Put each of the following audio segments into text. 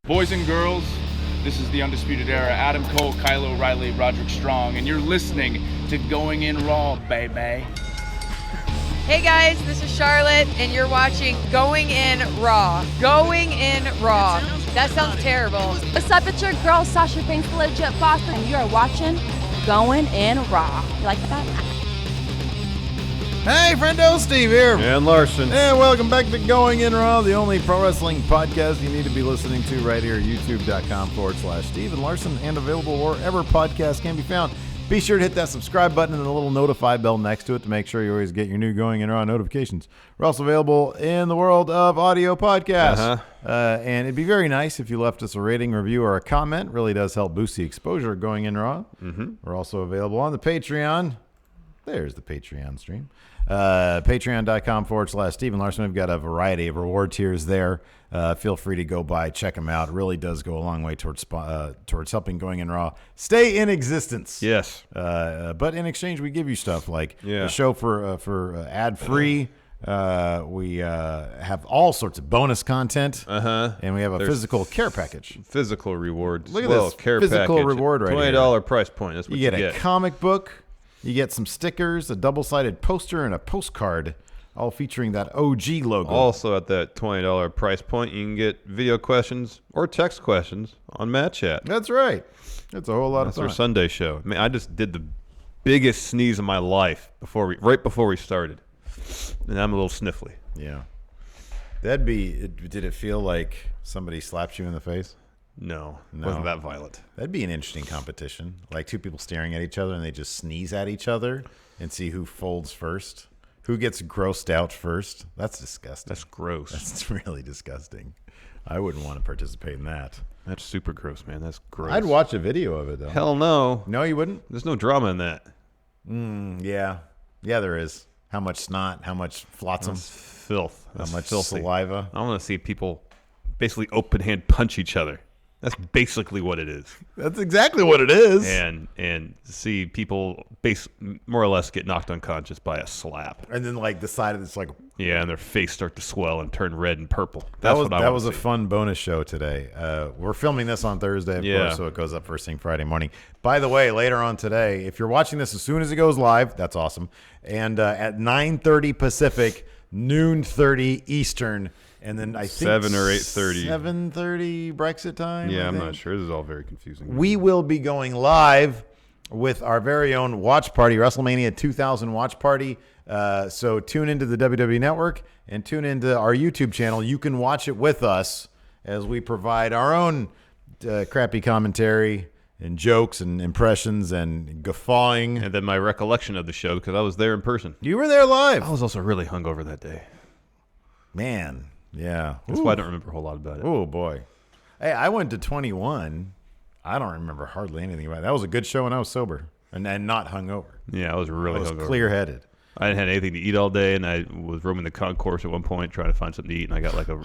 Boys and girls, this is the Undisputed Era. Adam Cole, Kyle O'Reilly, Roderick Strong, and you're listening to Going In Raw, baby. Hey guys, this is Charlotte, and you're watching Going In Raw. Going In Raw. That sounds terrible. What's up? It's your girl, Sasha Banks, the Legit Boss, and you are watching Going In Raw. You like that? Hey, friendo, Steve here. And Larson. And welcome back to Going In Raw, the only pro wrestling podcast you need to be listening to right here at youtube.com/Steve and Larson, and available wherever podcasts can be found. Be sure to hit that subscribe button and the little notify bell next to it to make sure you always get your new Going In Raw notifications. We're also available in the world of audio podcasts. And it'd be very nice if you left us a rating, review, or a comment. It really does help boost the exposure of Going In Raw. We're also available on the Patreon. There's the Patreon stream. Patreon.com/Stephen Larson. We've got a variety of reward tiers there. Feel free to go by, check them out. It really does go a long way towards helping Going In Raw stay in existence. Yes. But in exchange, we give you stuff like a show for ad-free. We have all sorts of bonus content. And we have a physical care package. Physical rewards. Look at this physical package. Reward right here. $20 price point. That's what you get. You get a comic book. You get some stickers, a double-sided poster, and a postcard, all featuring that OG logo. Also at that $20 price point, you can get video questions or text questions on Matt Chat. That's right. That's a whole lot of fun. That's our Sunday show. I mean, I just did the biggest sneeze of my life right before we started, and I'm a little sniffly. Yeah. Did it feel like somebody slapped you in the face? No, it wasn't that violent. That'd be an interesting competition. Like two people staring at each other and they just sneeze at each other and see who folds first. Who gets grossed out first? That's disgusting. That's gross. That's really disgusting. I wouldn't want to participate in that. That's super gross, man. That's gross. I'd watch a video of it, though. Hell no. No, you wouldn't? There's no drama in that. Yeah. Yeah, there is. How much snot, how much flotsam. That's filth. How much saliva. I want to see people basically open hand punch each other. That's basically what it is. That's exactly what it is. And see people more or less get knocked unconscious by a slap. And then like the side of it's like and their face start to swell and turn red and purple. That was a fun bonus show today. We're filming this on Thursday, of course, so it goes up first thing Friday morning. By the way, later on today, if you're watching this as soon as it goes live, that's awesome. And at 9:30 Pacific, noon 30 Eastern. And then I think 7 or 8:30. 7:30 Brexit time. Yeah, I'm not sure. This is all very confusing. We will be going live with our very own watch party, Wrestlemania 2000 watch party. So tune into the WWE Network and tune into our YouTube channel. You can watch it with us as we provide our own crappy commentary and jokes and impressions and guffawing. And then my recollection of the show, because I was there in person. You were there live. I was also really hungover that day. Man. Yeah. That's why I don't remember a whole lot about it. Oh, boy. Hey, I went to 21. I don't remember hardly anything about it. That was a good show when I was sober and not hungover. Yeah, I was really hungover. I was clear-headed. I hadn't had anything to eat all day, and I was roaming the concourse at one point trying to find something to eat, and I got like a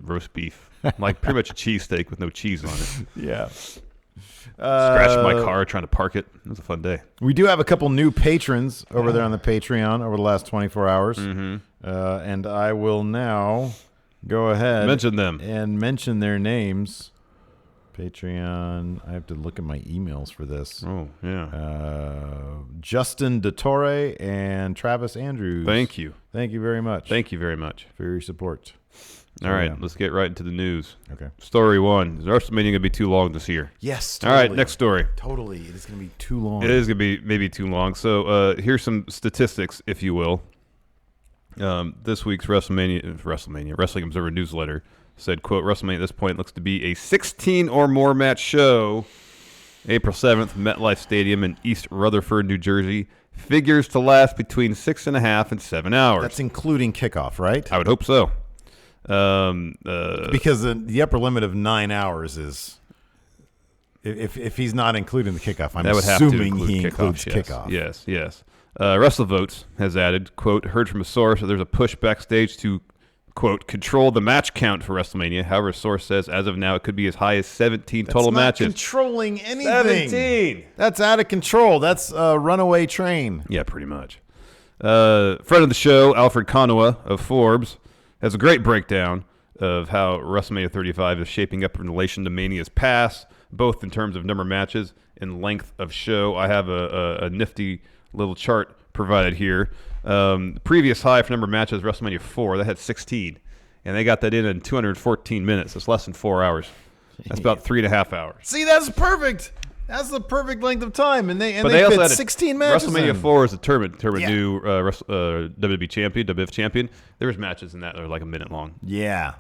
roast beef, like pretty much a cheesesteak with no cheese on it. Yeah. Scratched my car trying to park it. It was a fun day. We do have a couple new patrons over there on the Patreon over the last 24 hours. And I will now go ahead and mention their names. Patreon. I have to look at my emails for this. Oh, yeah. Justin DeTore and Travis Andrews. Thank you. Thank you very much. Thank you very much for your support. All right, let's get right into the news. Okay. Story one. Is WrestleMania going to be too long this year? Yes, totally. All right, next story. Totally. It is going to be too long. It is going to be maybe too long. So here's some statistics, if you will. This week's Wrestling Observer newsletter said, quote, WrestleMania at this point looks to be a 16 or more match show. April 7th, MetLife Stadium in East Rutherford, New Jersey. Figures to last between 6.5 and 7 hours. That's including kickoff, right? I would hope so. Because the upper limit of 9 hours is, if he's not including the kickoff, I'm assuming he includes kickoff. Yes. WrestleVotes has added, quote, heard from a source that there's a push backstage to, quote, control the match count for WrestleMania. However, a source says as of now it could be as high as 17 total matches. That's not controlling anything. 17! That's out of control. That's a runaway train. Yeah, pretty much. Friend of the show, Alfred Konuwa of Forbes, has a great breakdown of how WrestleMania 35 is shaping up in relation to Mania's past, both in terms of number of matches and length of show. I have a nifty little chart provided here. Previous high for number of matches, WrestleMania 4, that had 16. And they got that in 214 minutes. It's less than 4 hours. That's about 3.5 hours. See, that's perfect. That's the perfect length of time, and they also fit had 16 matches. WrestleMania in. 4 is a tournament new WWE champion, WWF champion. There was matches in that that were like a minute long. Yeah.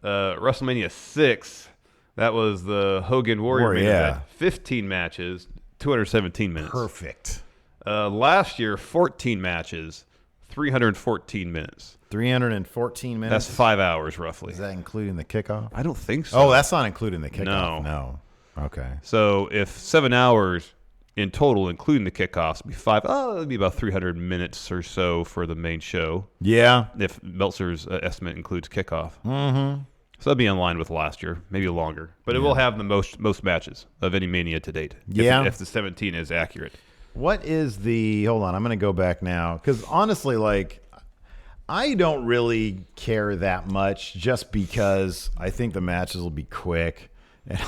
WrestleMania 6, that was the Hogan Warrior main event. 15 matches, 217 minutes. Perfect. Last year, 14 matches, 314 minutes. 314 minutes. That's 5 hours roughly. Is that including the kickoff? I don't think so. Oh, that's not including the kickoff. No. Okay. So if 7 hours in total, including the kickoffs, would be it'd be about 300 minutes or so for the main show. Yeah. If Meltzer's estimate includes kickoff. Mm-hmm. So that'd be in line with last year, maybe longer. But it will have the most matches of any Mania to date. Yeah. If the 17 is accurate. What is the... Hold on, I'm going to go back now. Because honestly, I don't really care that much just because I think the matches will be quick. And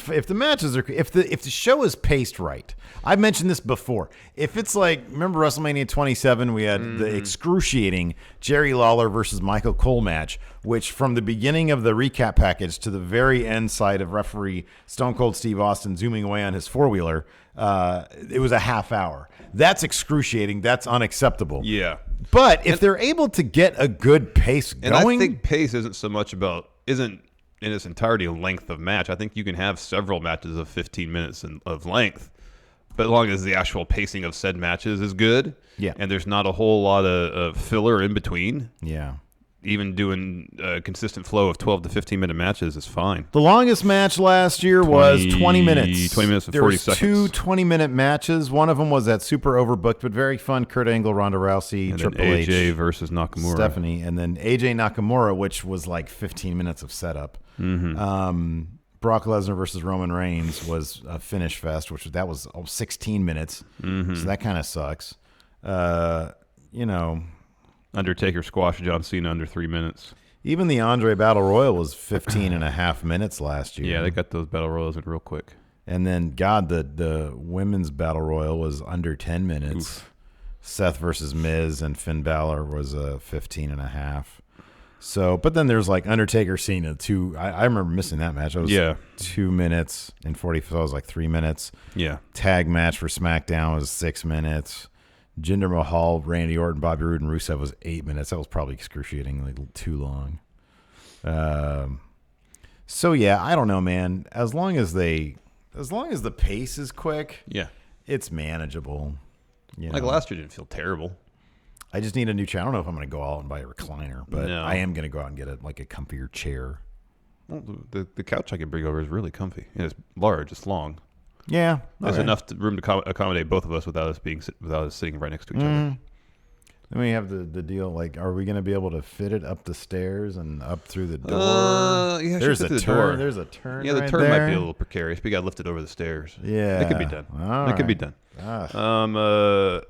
if the matches are, if the show is paced right, I've mentioned this before. If it's remember WrestleMania 27, we had the excruciating Jerry Lawler versus Michael Cole match, which from the beginning of the recap package to the very end side of referee Stone Cold Steve Austin zooming away on his four-wheeler, it was a half hour. That's excruciating. That's unacceptable. Yeah. But if they're able to get a good pace going, and I think pace isn't in its entirety length of match. I think you can have several matches of 15 minutes of length, but as long as the actual pacing of said matches is good, and there's not a whole lot of filler in between, even doing a consistent flow of 12 to 15 minute matches is fine. The longest match last year was 20 minutes. 20 minutes and there 40 was seconds. 2 20-minute matches. One of them was that super overbooked but very fun Kurt Angle, Ronda Rousey, And Triple then AJ H, versus Nakamura. Stephanie, and then AJ Nakamura, which was 15 minutes of setup. Brock Lesnar versus Roman Reigns was a finish fest, that was 16 minutes. So that kind of sucks. Undertaker squashed John Cena under 3 minutes. Even the Andre Battle Royal was 15 and a half minutes last year. Yeah, they got those Battle Royals in real quick. And then, the women's Battle Royal was under 10 minutes. Oof. Seth versus Miz and Finn Balor was 15 and a half. So, but then there's Undertaker Cena, I remember missing that match. It was 2 minutes and 40, so it was 3 minutes. Yeah. Tag match for SmackDown was 6 minutes. Jinder Mahal, Randy Orton, Bobby Roode, and Rusev was 8 minutes. That was probably excruciatingly too long. So yeah, I don't know, man. As long as the pace is quick, it's manageable. Last year didn't feel terrible. I just need a new chair. I don't know if I'm going to go out and buy a recliner, but I am going to go out and get a comfier chair. Well, the couch I can bring over is really comfy. And it's large. It's long. Yeah, there's enough room to accommodate both of us without us sitting right next to each other. Then we have the deal. Are we going to be able to fit it up the stairs and up through the door? Yeah, there's a the turn. door. There's a turn. Yeah, the right turn there. might be a little precarious. We got to lift it over the stairs. Yeah, it could be done. All it could be right. done. Ah.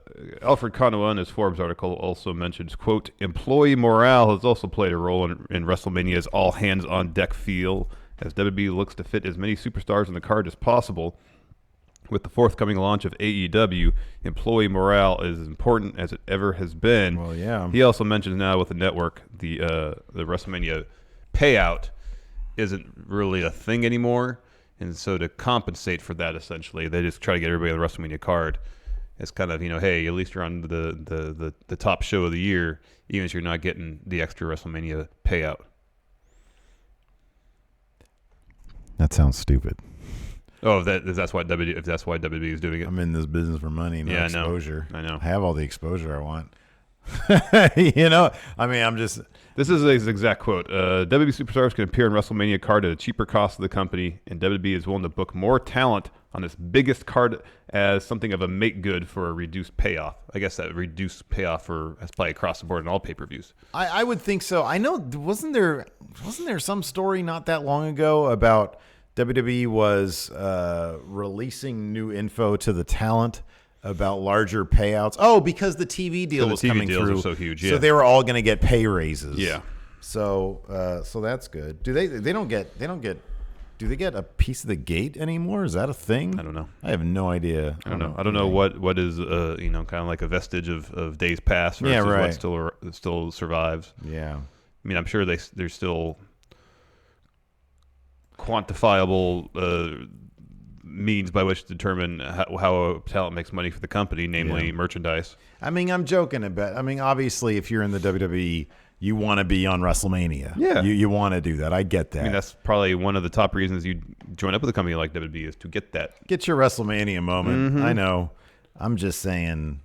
Alfred Konuwa in his Forbes article also mentions, quote, employee morale has also played a role in WrestleMania's all hands on deck feel as WWE looks to fit as many superstars on the card as possible. With the forthcoming launch of AEW, employee morale is as important as it ever has been. Well, yeah. He also mentions now with the network, the WrestleMania payout isn't really a thing anymore. And so to compensate for that, essentially, they just try to get everybody on the WrestleMania card. It's kind of, hey, at least you're on the top show of the year, even if you're not getting the extra WrestleMania payout. That sounds stupid. Oh, that's why WWE is doing it. I'm in this business for money, not exposure. I know. I have all the exposure I want. I'm just... This is his exact quote. WWE superstars can appear on WrestleMania card at a cheaper cost to the company, and WWE is willing to book more talent on its biggest card as something of a make good for a reduced payoff. I guess that reduced payoff that's probably across the board in all pay-per-views. I would think so. I know, wasn't there some story not that long ago about WWE was releasing new info to the talent about larger payouts? Oh, because the TV deal was coming through. Are so huge, yeah. So they were all going to get pay raises. Yeah. So that's good. Do they don't get do they get a piece of the gate anymore? Is that a thing? I don't know. I have no idea. I don't know. I don't know what is kind of like a vestige of days past versus what still survives. Yeah. I mean, I'm sure there's still quantifiable means by which to determine how a talent makes money for the company, namely merchandise. I mean, I'm joking about. I mean, obviously, if you're in the WWE, you want to be on WrestleMania. Yeah, you want to do that. I get that. I mean, that's probably one of the top reasons you join up with a company like WWE is to get that. Get your WrestleMania moment. Mm-hmm. I know. I'm just saying.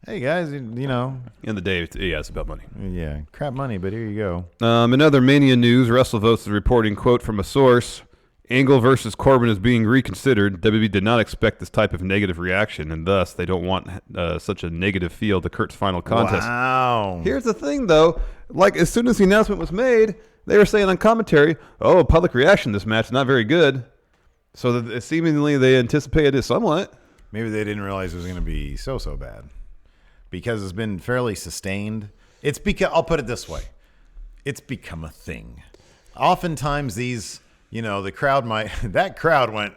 Hey guys, you know. In the day, it's about money. Yeah, crap money, but here you go. In other Mania news, WrestleVotes is reporting, quote, from a source, Angle versus Corbin is being reconsidered. WWE did not expect this type of negative reaction, and thus they don't want such a negative feel to Kurt's final contest. Wow. Here's the thing, though. Like, as soon as the announcement was made, they were saying on commentary, oh, public reaction to this match is not very good. So seemingly they anticipated it somewhat. Maybe they didn't realize it was going to be so bad. Because it's been fairly sustained. It's because, I'll put it this way. It's become a thing. Oftentimes these... You know, the crowd that crowd went,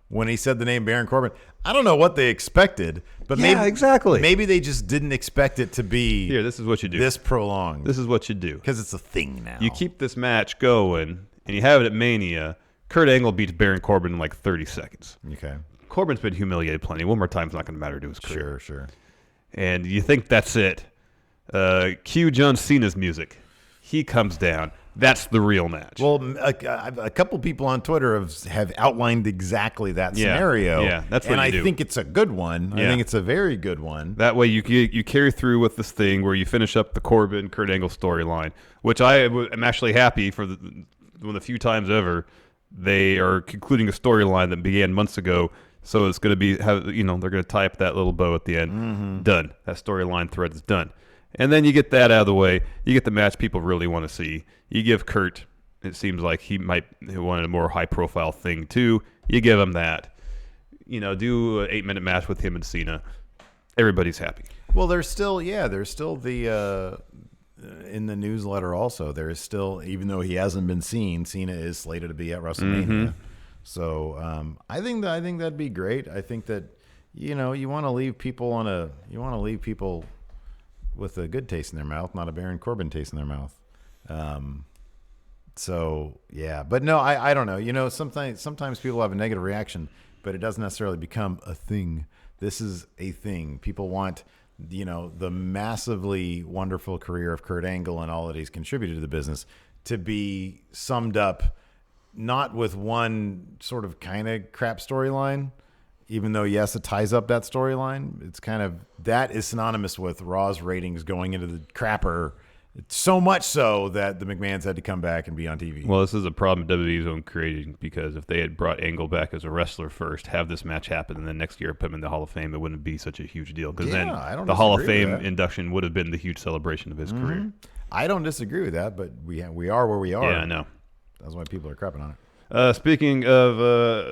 when he said the name Baron Corbin. I don't know what they expected, but maybe they just didn't expect it to be here. This is what you do. This prolonged. This is what you do. Because it's a thing now. You keep this match going, and you have it at Mania. Kurt Angle beats Baron Corbin in like 30 seconds. Okay. Corbin's been humiliated plenty. One more time's not going to matter to his career. Sure. And you think that's it. Cue John Cena's music. He comes down. That's the real match. Well, a couple people on Twitter have outlined exactly that scenario. Yeah, that's what I think it's a good one. Yeah. I think it's a very good one. That way you carry through with this thing where you finish up the Corbin Kurt Angle storyline, which I am actually happy for one of the few times ever they are concluding a storyline that began months ago. So it's going to be they're going to tie up that little bow at the end. Mm-hmm. Done. That storyline thread is done. And then you get that out of the way. You get the match people really want to see. You give Kurt, it seems like he might want a more high-profile thing too. You give him that. Do an 8-minute match with him and Cena. Everybody's happy. Well, there's still the in the newsletter also. There is still, even though he hasn't been seen, Cena is slated to be at WrestleMania. Mm-hmm. So I think that'd be great. I think that you want to leave people with a good taste in their mouth, not a Baron Corbin taste in their mouth. So yeah, but no, I don't know. Sometimes people have a negative reaction, but it doesn't necessarily become a thing. This is a thing. People want, the massively wonderful career of Kurt Angle and all that he's contributed to the business to be summed up, not with one sort of kind of crap storyline, even though, yes, it ties up that storyline. It's kind of, that is synonymous with Raw's ratings going into the crapper, so much so that the McMahons had to come back and be on TV. Well, this is a problem WWE's own creating, because if they had brought Angle back as a wrestler first, have this match happen, and then next year put him in the Hall of Fame, it wouldn't be such a huge deal. Because then the Hall of Fame induction would have been the huge celebration of his career. I don't disagree with that, but we are where we are. Yeah, I know. That's why people are crapping on it. Speaking of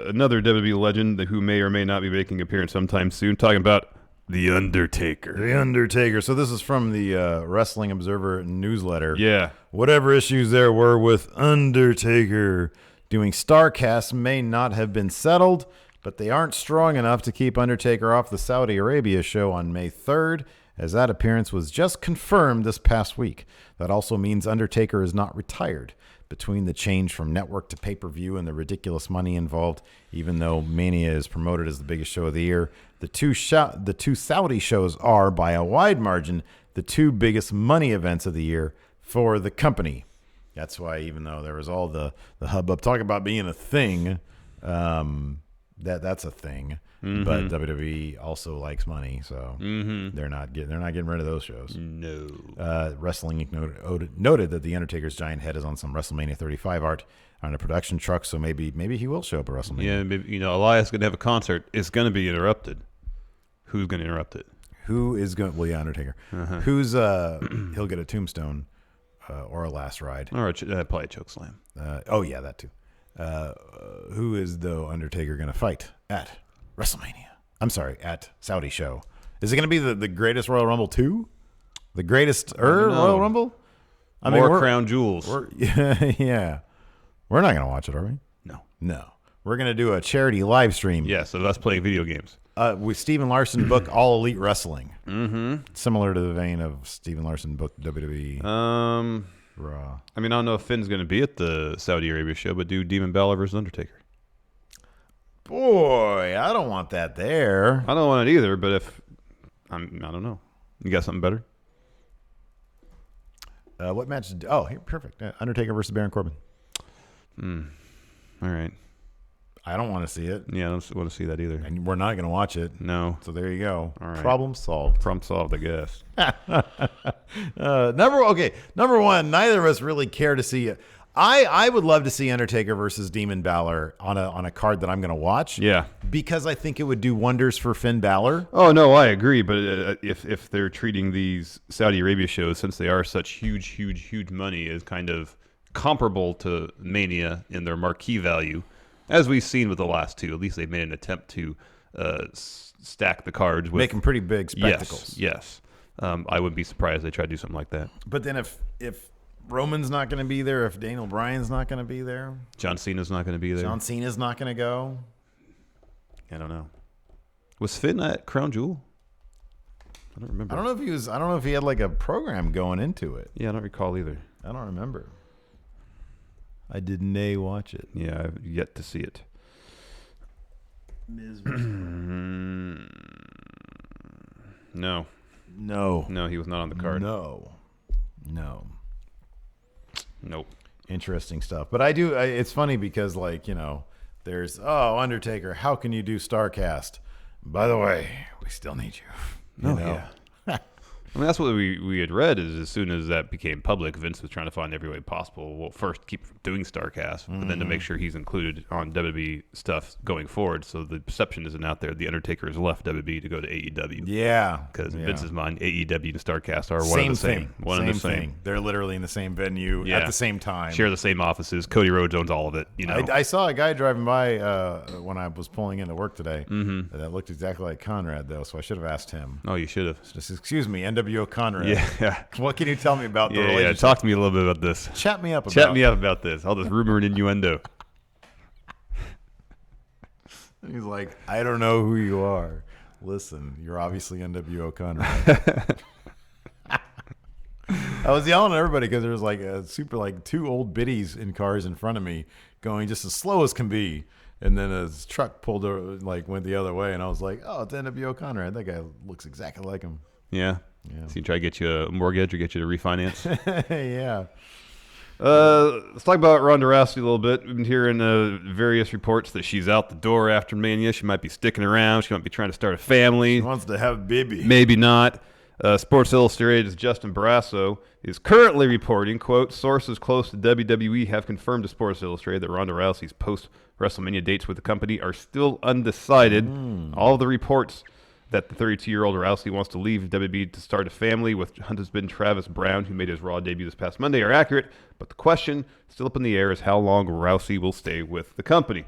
another WWE legend who may or may not be making an appearance sometime soon, talking about The Undertaker. The Undertaker. So this is from the Wrestling Observer newsletter. Yeah. Whatever issues there were with Undertaker doing StarCast may not have been settled, but they aren't strong enough to keep Undertaker off the Saudi Arabia show on May 3rd, as that appearance was just confirmed this past week. That also means Undertaker is not retired. Between the change from network to pay-per-view and the ridiculous money involved, even though Mania is promoted as the biggest show of the year, the two Saudi shows are, by a wide margin, the two biggest money events of the year for the company. That's why, even though there was all the hubbub talking about being a thing, that's a thing. Mm-hmm. But WWE also likes money, so they're not getting rid of those shows. No. Wrestling Inc. noted that the Undertaker's giant head is on some WrestleMania 35 art on a production truck, so maybe he will show up at WrestleMania. Yeah, maybe, Elias is going to have a concert. It's going to be interrupted. Who's going to interrupt it? Who is going? Well, yeah, Undertaker. Uh-huh. Who's he'll get a tombstone or a last ride, or probably a choke slam. Oh yeah, that too. Who is though Undertaker going to fight at WrestleMania? I'm sorry, at Saudi show. Is it going to be the greatest Royal Rumble 2? The greatest Royal Rumble? I mean, More crown jewels. Yeah. We're not going to watch it, are we? No. We're going to do a charity live stream. Yeah, so that's playing video games. With Stephen Larson book All Elite Wrestling. Mm-hmm. Similar to the vein of Stephen Larson book WWE. Raw. I mean, I don't know if Finn's going to be at the Saudi Arabia show, but do Demon Balor versus Undertaker. Boy, I don't want that there. I don't want it either, but if I don't know. You got something better? What match? Here, perfect. Undertaker versus Baron Corbin. All right. I don't want to see it. Yeah, I don't want to see that either. And we're not going to watch it. No. So there you go. All right. Problem solved. Problem solved, I guess. Number one, neither of us really care to see it. I would love to see Undertaker versus Demon Balor on a card that I'm going to watch. Yeah. Because I think it would do wonders for Finn Balor. Oh, no, I agree. But if they're treating these Saudi Arabia shows, since they are such huge money, as kind of comparable to Mania in their marquee value, as we've seen with the last two, at least they've made an attempt to stack the cards. With, Make them pretty big spectacles. Yes. I wouldn't be surprised if they try to do something like that. But then if Roman's not going to be there, if Daniel Bryan's not going to be there, John Cena's not going to be there. John Cena's not going to go. I don't know. Was Finn at Crown Jewel? I don't remember. I don't know if he was. I don't know if he had like a program going into it. Yeah, I don't recall either. I don't remember. I didn't watch it. Yeah, I've yet to see it. No. No, he was not on the card. No. Nope. Interesting stuff. But it's funny because, like, you know, there's, Undertaker, how can you do StarCast? By the way, we still need you. You know? Yeah. I mean, that's what we had read is as soon as that became public, Vince was trying to find every way possible. Well, first, keep doing StarCast, but then to make sure he's included on WWE stuff going forward. So the perception isn't out there. The Undertaker has left WWE to go to AEW. Yeah. Because in Vince's mind, AEW and StarCast are one and the same. One and the same. They're literally in the same venue at the same time. Share the same offices. Cody Rhodes owns all of it. You know. I saw a guy driving by when I was pulling into work today that looked exactly like Conrad, though, so I should have asked him. Oh, you should have. Just, excuse me, NWO Conrad. Yeah. What can you tell me about the relationship? Yeah, talk to me a little bit about this. Chat me up about this. All this rumor and innuendo. He's like, I don't know who you are. Listen, you're obviously NWO Conrad. I was yelling at everybody because there was like two old biddies in cars in front of me going just as slow as can be. And then his truck pulled over, went the other way. And I was like, oh, it's NWO Conrad. That guy looks exactly like him. Yeah. So you try to get you a mortgage or get you to refinance? Yeah. Let's talk about Ronda Rousey a little bit. We've been hearing various reports that she's out the door after Mania. She might be sticking around. She might be trying to start a family. She wants to have a baby. Maybe not. Sports Illustrated's Justin Barrasso is currently reporting, quote, sources close to WWE have confirmed to Sports Illustrated that Ronda Rousey's post-WrestleMania dates with the company are still undecided. All of the reports that the 32-year-old Rousey wants to leave WWE to start a family with husband Travis Brown, who made his Raw debut this past Monday, are accurate. But the question still up in the air is how long Rousey will stay with the company.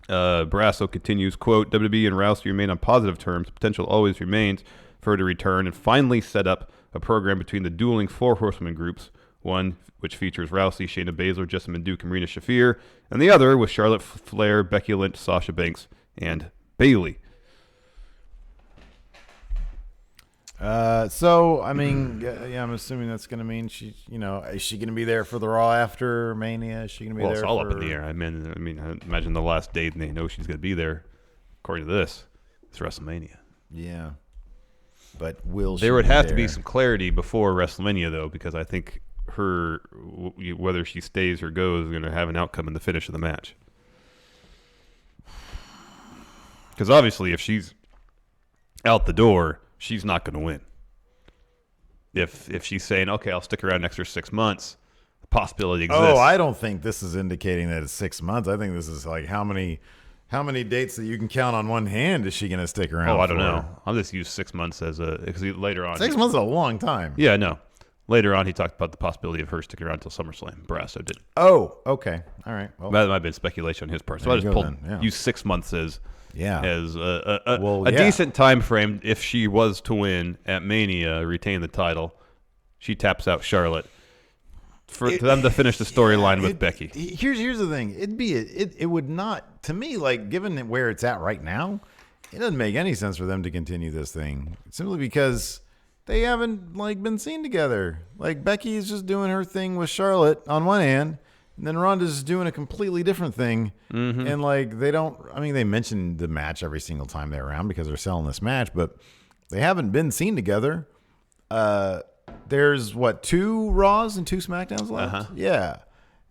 Barrasso continues, quote, WWE and Rousey remain on positive terms. Potential always remains for her to return and finally set up a program between the dueling four horsewomen groups, one which features Rousey, Shayna Baszler, Jessamine Duke, and Marina Shafir, and the other with Charlotte Flair, Becky Lynch, Sasha Banks, and Bayley. So, I mean, yeah, I'm assuming that's going to mean is she going to be there for the Raw after Mania? Is she going to be there? Well, it's all up in the air. I mean, I imagine the last date and they know she's going to be there. According to this, it's WrestleMania. Yeah. But will she There would be have there? to be some clarity before WrestleMania, though, because I think whether she stays or goes is going to have an outcome in the finish of the match. Because obviously, if she's out the door, she's not going to win. If she's saying, okay, I'll stick around an extra 6 months, the possibility exists. Oh, I don't think this is indicating that it's 6 months. I think this is like how many dates that you can count on one hand is she going to stick around Oh, I don't for? know. I'll just use 6 months as because later on. 6 months is a long time. Yeah, no. Later on, he talked about the possibility of her sticking around until SummerSlam. Barrasso did. Oh, okay. All right. Well, That might have been speculation on his part. So There I you just go pulled then, yeah. use 6 months as Well, a yeah. decent time frame. If she was to win at Mania, retain the title, she taps out Charlotte, for them to finish the storyline with Becky. Here's the thing. It would not, to me, like, given where it's at right now, it doesn't make any sense for them to continue this thing simply because they haven't like been seen together. Like, Becky is just doing her thing with Charlotte on one hand, and then Ronda's doing a completely different thing. And like, they mention the match every single time they're around because they're selling this match, but they haven't been seen together. There's 2 Raws and 2 SmackDowns left. Yeah.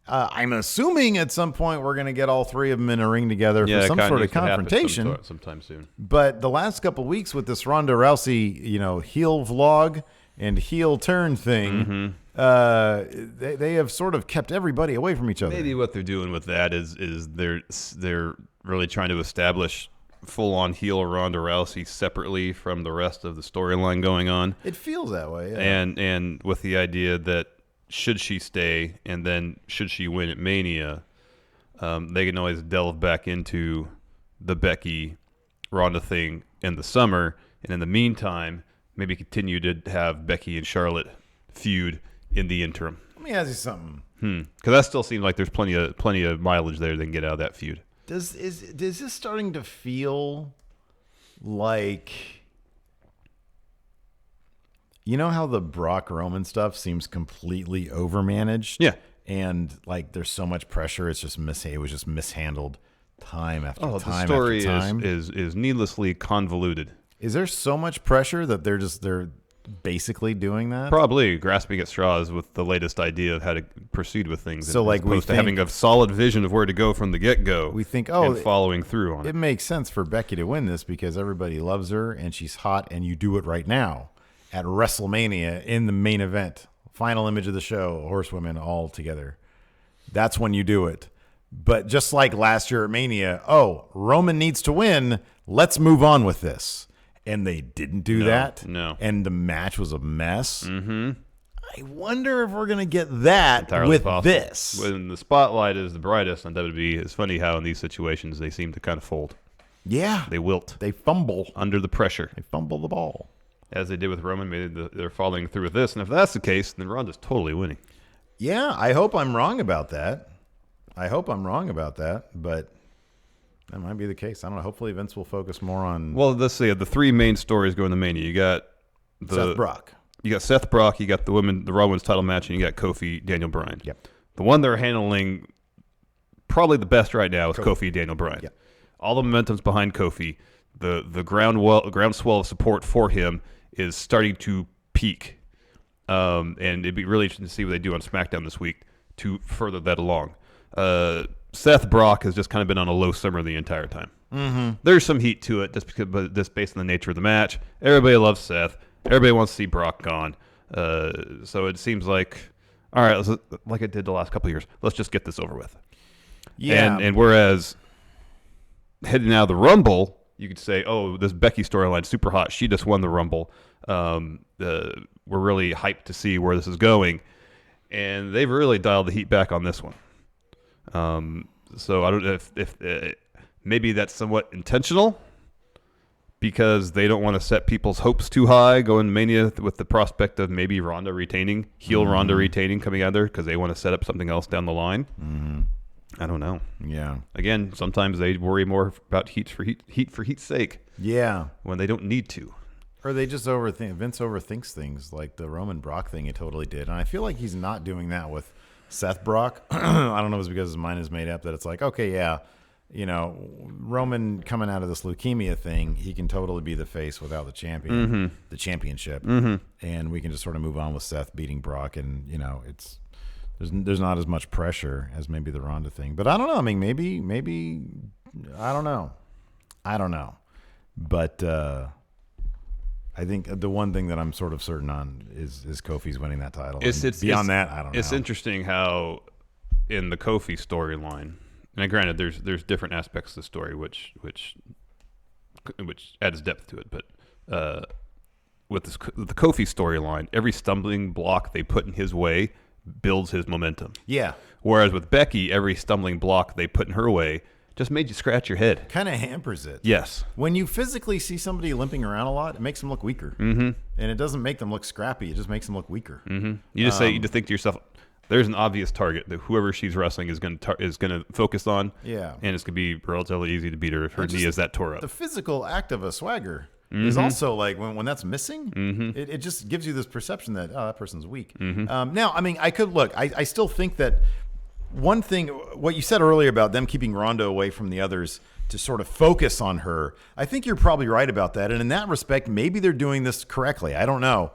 I'm assuming at some point we're going to get all 3 of them in a ring together for some sort of confrontation sometime soon. But the last couple of weeks with this Ronda Rousey, heel vlog and heel turn thing, they have sort of kept everybody away from each other. Maybe what they're doing with that is they're really trying to establish full-on heel Ronda Rousey separately from the rest of the storyline going on. It feels that way, yeah. And with the idea that should she stay and then should she win at Mania, they can always delve back into the Becky Ronda thing in the summer, and in the meantime, maybe continue to have Becky and Charlotte feud in the interim. Let me ask you something. Because that still seems like there's plenty of mileage there they can get out of that feud. Is this starting to feel like, how the Brock Roman stuff seems completely overmanaged? Yeah. And like there's so much pressure, it was just mishandled time after time the story after time. is needlessly convoluted. Is there so much pressure that they're basically doing that? Probably grasping at straws with the latest idea of how to proceed with things. So, as opposed to having a solid vision of where to go from the get-go. We think, and following through on it. It makes sense for Becky to win this because everybody loves her and she's hot, and you do it right now at WrestleMania in the main event. Final image of the show, horsewomen all together. That's when you do it. But just like last year at Mania, Roman needs to win. Let's move on with this. And they didn't do that. No. And the match was a mess. Mm-hmm. I wonder if we're going to get that entirely with possible. this. When the spotlight is the brightest on WWE, it's funny how in these situations they seem to kind of fold. Yeah. They wilt. They fumble. Under the pressure. They fumble the ball. As they did with Roman, maybe they're following through with this. And if that's the case, then Ronda's totally winning. Yeah, I hope I'm wrong about that. But that might be the case. I don't know. Hopefully Vince will focus more on... Well, let's see. The 3 main stories going to Mania. You got Seth Brock. You got Seth Brock. You got the Raw Women's title match, and you got Kofi, Daniel Bryan. Yep. The one they're handling probably the best right now is Kofi Daniel Bryan. Yep. All the momentum's behind Kofi. The groundswell of support for him is starting to peak. And it'd be really interesting to see what they do on SmackDown this week to further that along. Seth Brock has just kind of been on a low simmer the entire time. Mm-hmm. There's some heat to it, but just based on the nature of the match. Everybody loves Seth. Everybody wants to see Brock gone. So it seems like, all right, like it did the last couple of years, let's just get this over with. Yeah. And whereas heading out of the Rumble, you could say, oh, this Becky storyline super hot. She just won the Rumble. We're really hyped to see where this is going. And they've really dialed the heat back on this one. So I don't know if maybe that's somewhat intentional because they don't want to set people's hopes too high going Mania with the prospect of maybe Ronda retaining, Ronda retaining coming out there because they want to set up something else down the line. Mm-hmm. I don't know. Yeah. Again, sometimes they worry more about heat for heat's sake. Yeah. When they don't need to. Or they just overthink. Vince overthinks things like the Roman Brock thing he totally did. And I feel like he's not doing that with Seth Brock. I don't know if it's because his mind is made up that it's like, okay, yeah, Roman coming out of this leukemia thing, he can totally be the face without the champion, the championship. Mm-hmm. And we can just sort of move on with Seth beating Brock. And, it's there's not as much pressure as maybe the Ronda thing. But I don't know. I mean, maybe I don't know. But I think the one thing that I'm sort of certain on is Kofi's winning that title. Beyond that, I don't know. It's interesting how in the Kofi storyline, and granted, there's different aspects of the story which adds depth to it, but with the Kofi storyline, every stumbling block they put in his way builds his momentum. Yeah. Whereas with Becky, every stumbling block they put in her way just made you scratch your head. Kind of hampers it. Yes. When you physically see somebody limping around a lot, it makes them look weaker. Mm-hmm. And it doesn't make them look scrappy. It just makes them look weaker. Mm-hmm. You just think to yourself, there's an obvious target that whoever she's wrestling is going to focus on. Yeah. And it's going to be relatively easy to beat her if her knee is that tore up. The physical act of a swagger is also like when that's missing, it just gives you this perception that, that person's weak. Now, I mean, I still think that one thing, what you said earlier about them keeping Ronda away from the others to sort of focus on her, I think you're probably right about that. And in that respect, maybe they're doing this correctly. I don't know.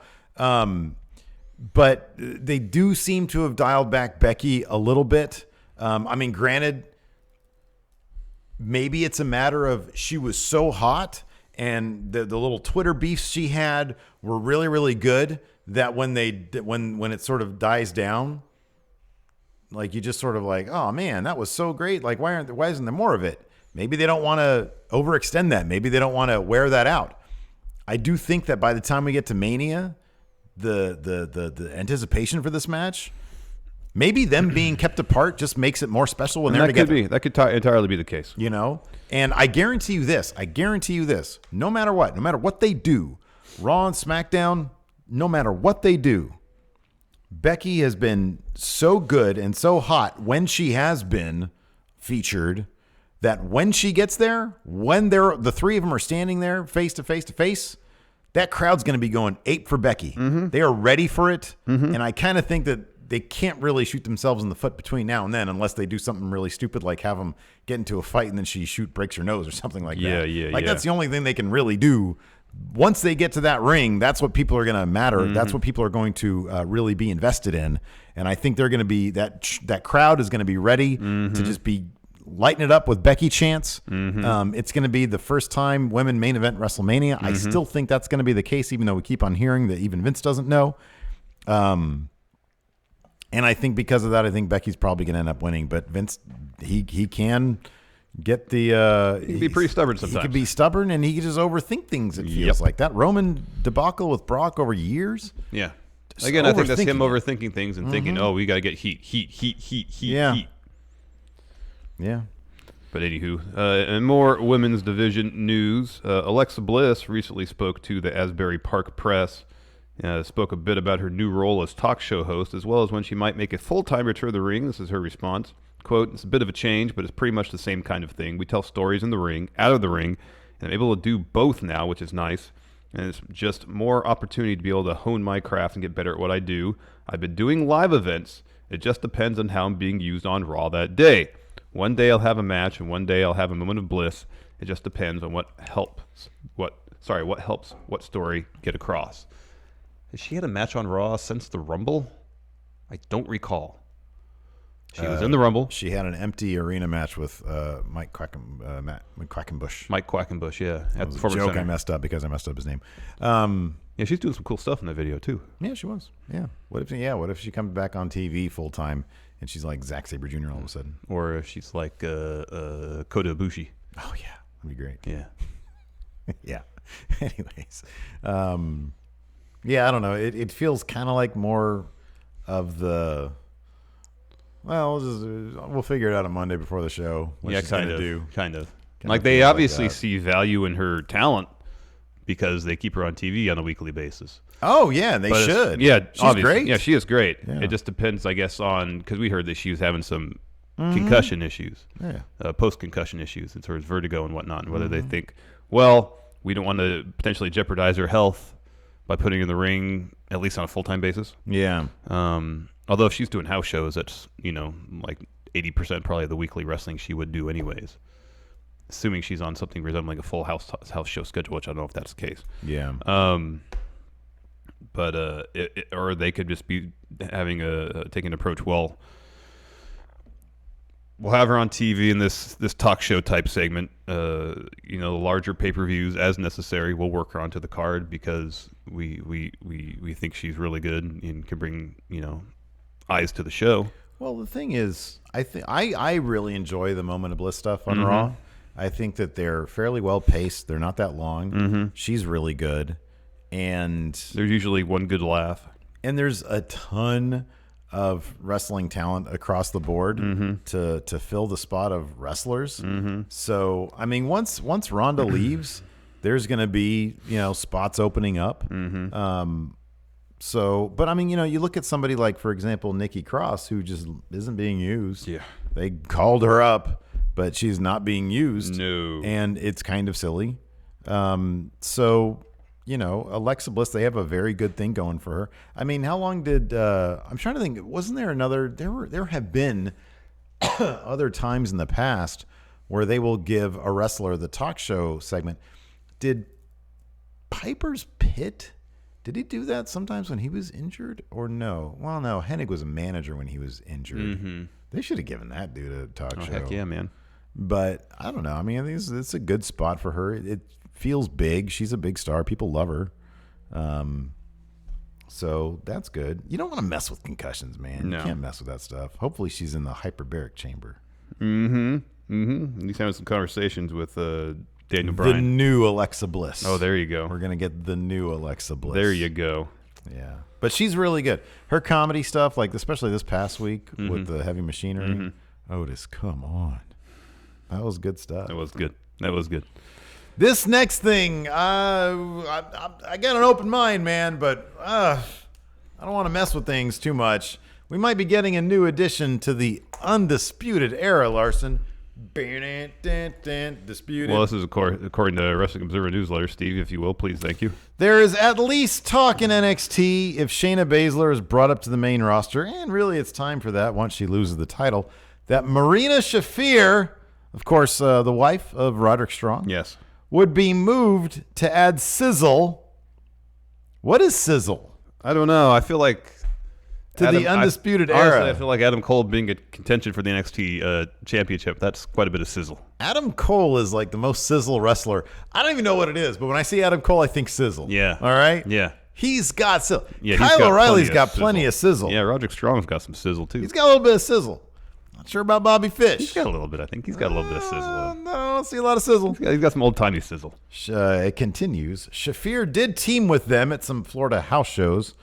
But they do seem to have dialed back Becky a little bit. I mean, granted, maybe it's a matter of she was so hot and the little Twitter beefs she had were really, really good that when it sort of dies down, like you just sort of like, oh man, that was so great. Like, why isn't there more of it? Maybe they don't want to overextend that. Maybe they don't want to wear that out. I do think that by the time we get to Mania, the anticipation for this match, maybe them being kept apart just makes it more special when they're together. That could entirely be the case. You know? And I guarantee you this. No matter what they do, Raw and SmackDown, no matter what they do, Becky has been so good and so hot when she has been featured that when she gets there, when the three of them are standing there face to face, that crowd's going to be going ape for Becky. They are ready for it. And I kind of think that they can't really shoot themselves in the foot between now and then unless they do something really stupid like have them get into a fight and then she breaks her nose or something like that. Yeah. That's the only thing they can really do. Once they get to that ring, that's what people are going to matter. That's what people are going to really be invested in. And I think they're going to be that crowd is going to be ready to just be lighting it up with Becky chants. It's going to be the first time women main event WrestleMania. I still think that's going to be the case, even though we keep on hearing that even Vince doesn't know. And I think because of that, I think Becky's probably going to end up winning. But Vince, he can get the... he can be pretty stubborn sometimes. He can be stubborn, and he can just overthink things, it feels like. That Roman debacle with Brock over years. Yeah. Again, I think that's him overthinking things and thinking, we got to get heat. Yeah. But anywho, and more women's division news. Alexa Bliss recently spoke to the Asbury Park Press, spoke a bit about her new role as talk show host, as well as when she might make a full-time return to the ring. This is her response. Quote, "It's a bit of a change, but it's pretty much the same kind of thing. We tell stories in the ring, out of the ring, and I'm able to do both now, which is nice. And it's just more opportunity to be able to hone my craft and get better at what I do. I've been doing live events. It just depends on how I'm being used on Raw that day. One day I'll have a match, and one day I'll have a moment of bliss. It just depends on what helps what story get across." Has she had a match on Raw since the Rumble? I don't recall. She was in the Rumble. She had an empty arena match with Mike Quackenbush. Mike Quackenbush, yeah. That was a joke I messed up because I messed up his name. Yeah, she's doing some cool stuff in that video too. Yeah, she was. Yeah. What if she comes back on TV full time and she's like Zack Sabre Jr. all of a sudden? Or if she's like Kota Ibushi. Oh yeah, that'd be great. Yeah. Yeah. Anyways, yeah, I don't know. It feels kind of like more of the. Well, we'll figure it out on Monday before the show. What she's kind of. Like they obviously see value in her talent because they keep her on TV on a weekly basis. Oh yeah, they should. Yeah, she's great. Yeah, she is great. Yeah. It just depends, I guess, on because we heard that she was having some concussion issues, post-concussion issues, and sort of vertigo and whatnot. And whether they think, well, we don't want to potentially jeopardize her health by putting her in the ring at least on a full-time basis. Yeah. Although if she's doing house shows, that's, like 80% probably of the weekly wrestling she would do anyways. Assuming she's on something resembling a full house show schedule, which I don't know if that's the case. Yeah. But or they could just be having taking an approach. Well, we'll have her on TV in this talk show type segment. Larger pay-per-views as necessary. We'll work her onto the card because we think she's really good and can bring eyes to the show. Well, the thing is, I really enjoy the Moment of Bliss stuff on Raw. I think that they're fairly well paced. They're not that long. She's really good, and there's usually one good laugh. And there's a ton of wrestling talent across the board to fill the spot of wrestlers. So I mean, once Ronda leaves, there's going to be spots opening up. So, but I mean, you look at somebody like, for example, Nikki Cross, who just isn't being used. Yeah. They called her up, but she's not being used. No. And it's kind of silly. So, Alexa Bliss, they have a very good thing going for her. I mean, how long did I'm trying to think, wasn't there another there have been other times in the past where they will give a wrestler the talk show segment. Did Piper's Pit, did he do that sometimes when he was injured or no? Well, no, Hennig was a manager when he was injured. Mm-hmm. They should have given that dude a talk show. Heck yeah, man. But I don't know. I mean, it's a good spot for her. It feels big. She's a big star. People love her. So that's good. You don't want to mess with concussions, man. No. You can't mess with that stuff. Hopefully she's in the hyperbaric chamber. He's having some conversations with Daniel The Bryan. new Alexa Bliss. Oh, there you go. We're going to get the new Alexa Bliss. There you go. Yeah. But she's really good. Her comedy stuff, like especially this past week with the heavy machinery. Otis, come on. That was good stuff. That was good. That was good. This next thing, I got an open mind, man, but I don't want to mess with things too much. We might be getting a new addition to the Undisputed Era, Larson. Disputed. Well, this is according to Wrestling Observer Newsletter. Steve, if you will, please, thank you. There is at least talk in NXT if Shayna Baszler is brought up to the main roster, and really it's time for that once she loses the title, that Marina Shafir, of course, the wife of Roderick Strong, Yes. would be moved to add sizzle. What is sizzle? I don't know. I feel like The Undisputed Era. Honestly, I feel like Adam Cole being a contention for the NXT championship, that's quite a bit of sizzle. Adam Cole is like the most sizzle wrestler. I don't even know what it is, but when I see Adam Cole, I think sizzle. Yeah. All right? Yeah. He's got sizzle. Yeah, Kyle O'Reilly's got plenty of sizzle. Yeah, Roderick Strong's got some sizzle, too. He's got a little bit of sizzle. Not sure about Bobby Fish. He's got a little bit, I think. He's got a little bit of sizzle. No, I don't see a lot of sizzle. He's got some old-timey sizzle. It continues. Shafir did team with them at some Florida house shows.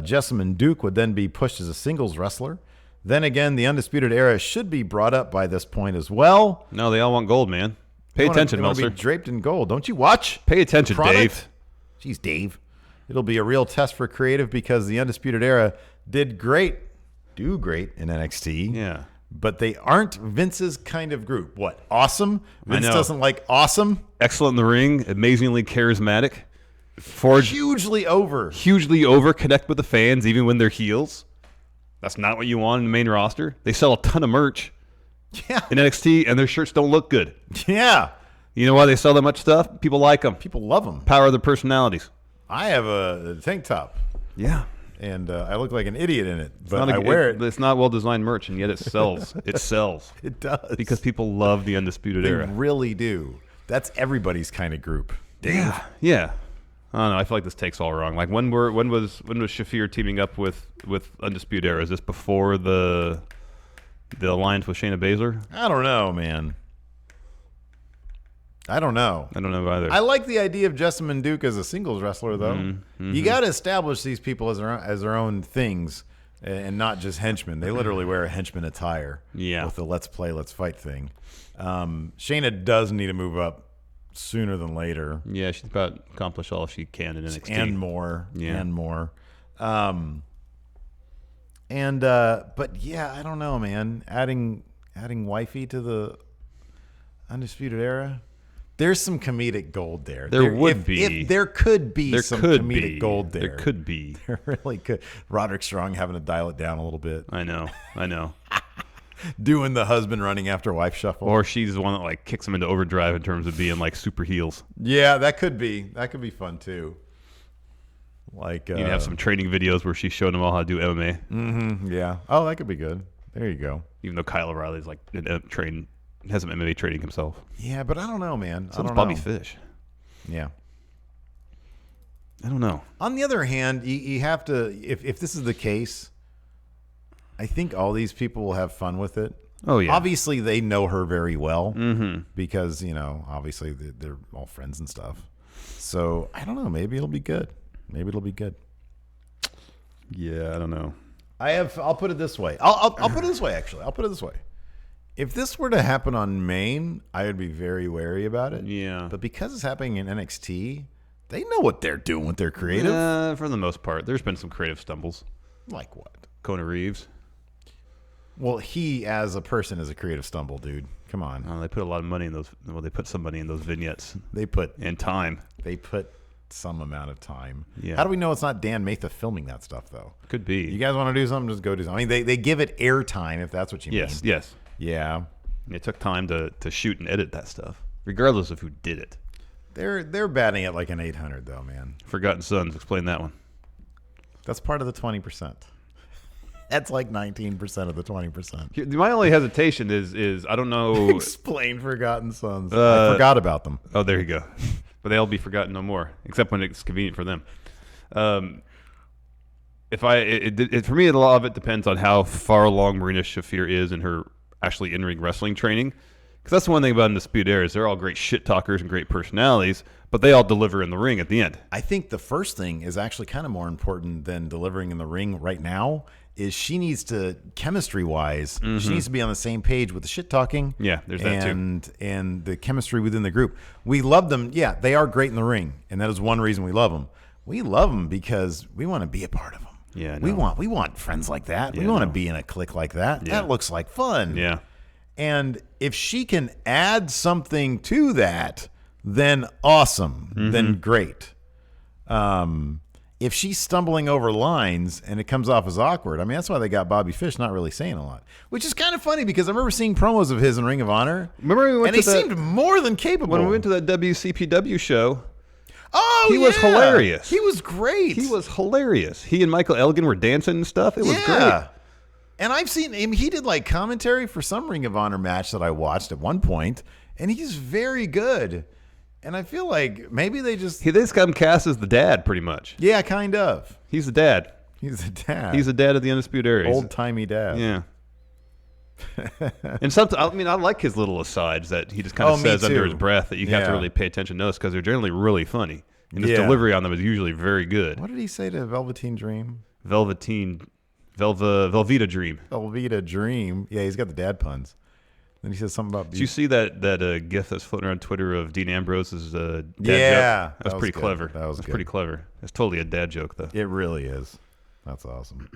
Jessamine Duke would then be pushed as a singles wrestler. Then again, the Undisputed Era should be brought up by this point as well. No, they all want gold, man. Pay attention, They want to Meltzer. be draped in gold. Don't you watch? Pay attention, Product? Dave. Jeez, Dave. It'll be a real test for creative because the Undisputed Era do great in NXT. Yeah. But they aren't Vince's kind of group. What? Awesome? Vince know. doesn't like awesome? Excellent in the ring, amazingly charismatic. Forge Hugely over. hugely over, connect with the fans even when they're heels. That's not what you want in the main roster. They sell a ton of merch Yeah. in NXT, and their shirts don't look good. Yeah. You know why they sell that much stuff? People like them. People love them. Power of their personalities. I have a tank top, Yeah. and I look like an idiot in it, but Not a- I wear it. It's not well-designed merch, and yet it sells. It sells. It does. Because people love the Undisputed they Era. really do. That's everybody's kind of group. Yeah. Yeah. I don't know. I feel like this takes all wrong. Like when was Shafir teaming up with Undisputed Era? Is this before the alliance with Shayna Baszler? I don't know, man. I don't know. I don't know either. I like the idea of Jessamine Duke as a singles wrestler, though. Mm-hmm. You got to establish these people as their own things, and not just henchmen. They literally wear a henchman attire. Yeah. With the "Let's Play, Let's Fight" thing. Shayna does need to move up sooner than later, Yeah, she's about accomplished all she can in NXT. and more, Yeah. and more. But yeah, I don't know, man. Adding wifey to the Undisputed Era. There's some comedic gold there. There would be. If there could be There some could comedic be. gold there. There could be. There really could. Roderick Strong having to dial it down a little bit. I know. Doing the husband running after wife shuffle. Or she's the one that like kicks him into overdrive in terms of being like super heels. Yeah, that could be. That could be fun too. Like You can have some training videos where she's showing them all how to do MMA. Yeah. Oh, that could be good. There you go. Even though Kyle O'Reilly's like has some MMA training himself. Yeah, but I don't know, man. So I does don't Bobby know. Fish. Yeah. I don't know. On the other hand, you have to, if this is the case, I think all these people will have fun with it. Oh, yeah. Obviously, they know her very well because, obviously they're all friends and stuff. So, I don't know. Maybe it'll be good. Yeah, I don't know. I'll put it this way. I'll put it this way, actually. I'll put it this way. If this were to happen on Maine, I would be very wary about it. Yeah. But because it's happening in NXT, They know what they're doing with their creative. For the most part. There's been some creative stumbles. Like what? Kona Reeves. Well, he as a person is a creative stumble, dude. Come on. They put a lot of money in those. Well, they put some money in those vignettes. And time. They put some amount of time. Yeah. How do we know it's not Dan Matha filming that stuff, though? Could be. You guys want to do something? Just go do something. I mean, they give it airtime, if that's what you mean. Yes. Yeah. It took time to shoot and edit that stuff, regardless of who did it. They're batting it like an 800, though, man. Forgotten Sons. Explain that one. That's part of the 20%. That's like 19% of the 20%. My only hesitation is I don't know. Explain Forgotten Sons. I forgot about them. Oh, there you go. But they'll be forgotten no more, except when it's convenient for them. For me, a lot of it depends on how far along Marina Shafir is in her actually in-ring wrestling training. Because that's the one thing about Undisputed Era is they're all great shit talkers and great personalities, but they all deliver in the ring at the end. I think the first thing is actually kind of more important than delivering in the ring right now. Is she needs to, chemistry-wise, she needs to be on the same page with the shit-talking. Yeah, there's that too. And the chemistry within the group. We love them. Yeah, they are great in the ring, and that is one reason we love them. We love them because we want to be a part of them. Yeah, we want friends like that. Yeah, we want to be in a clique like that. Yeah. That looks like fun. Yeah. And if she can add something to that, then awesome. Then great. If she's stumbling over lines and it comes off as awkward, I mean, that's why they got Bobby Fish not really saying a lot, which is kind of funny because I remember seeing promos of his in Ring of Honor. Remember we went and to he seemed more than capable. When we went to that WCPW show, he was hilarious. He was great. He was hilarious. He and Michael Elgin were dancing and stuff. It was great. And I've seen him. He did like commentary for some Ring of Honor match that I watched at one point, and he's very good. And I feel like maybe they just got him cast as the dad, pretty much. Yeah, kind of. He's the dad. He's the dad. He's the dad of the Undisputed Era. Old timey dad. Yeah. And sometimes, I mean, I like his little asides that he just kind of says under his breath that you have to really pay attention to those because they're generally really funny. And his delivery on them is usually very good. What did he say to Velveteen Dream? Velveeta Dream. Velveeta Dream. Yeah, he's got the dad puns. Then he says something about. Did you see that GIF that's floating around Twitter of Dean Ambrose's dad joke? That was pretty good. clever. That was pretty clever. It's totally a dad joke, though. It really is. That's awesome.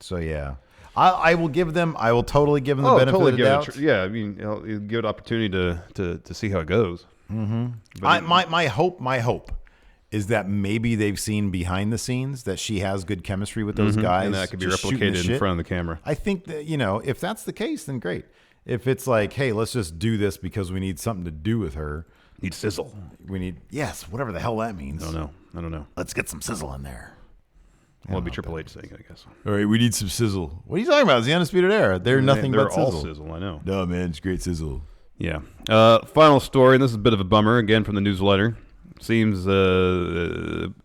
So yeah, I will give them. I will totally give them the benefit of the doubt. I mean, you'll give it opportunity to see how it goes. My hope is that maybe they've seen behind the scenes that she has good chemistry with those guys, and that could be just shooting the replicated in shit. front of the camera. I think that if that's the case, then great. If it's like, hey, let's just do this because we need something to do with her. Need sizzle. We need whatever the hell that means. I don't know. Let's get some sizzle in there. Well, it'd be Triple H saying it, I guess. All right, we need some sizzle. What are you talking about? It's the Undisputed Era. They're nothing but sizzle. They're all sizzle, I know. No, man, it's great sizzle. Yeah. Final story, and this is a bit of a bummer, again, from the newsletter. Seems, I'd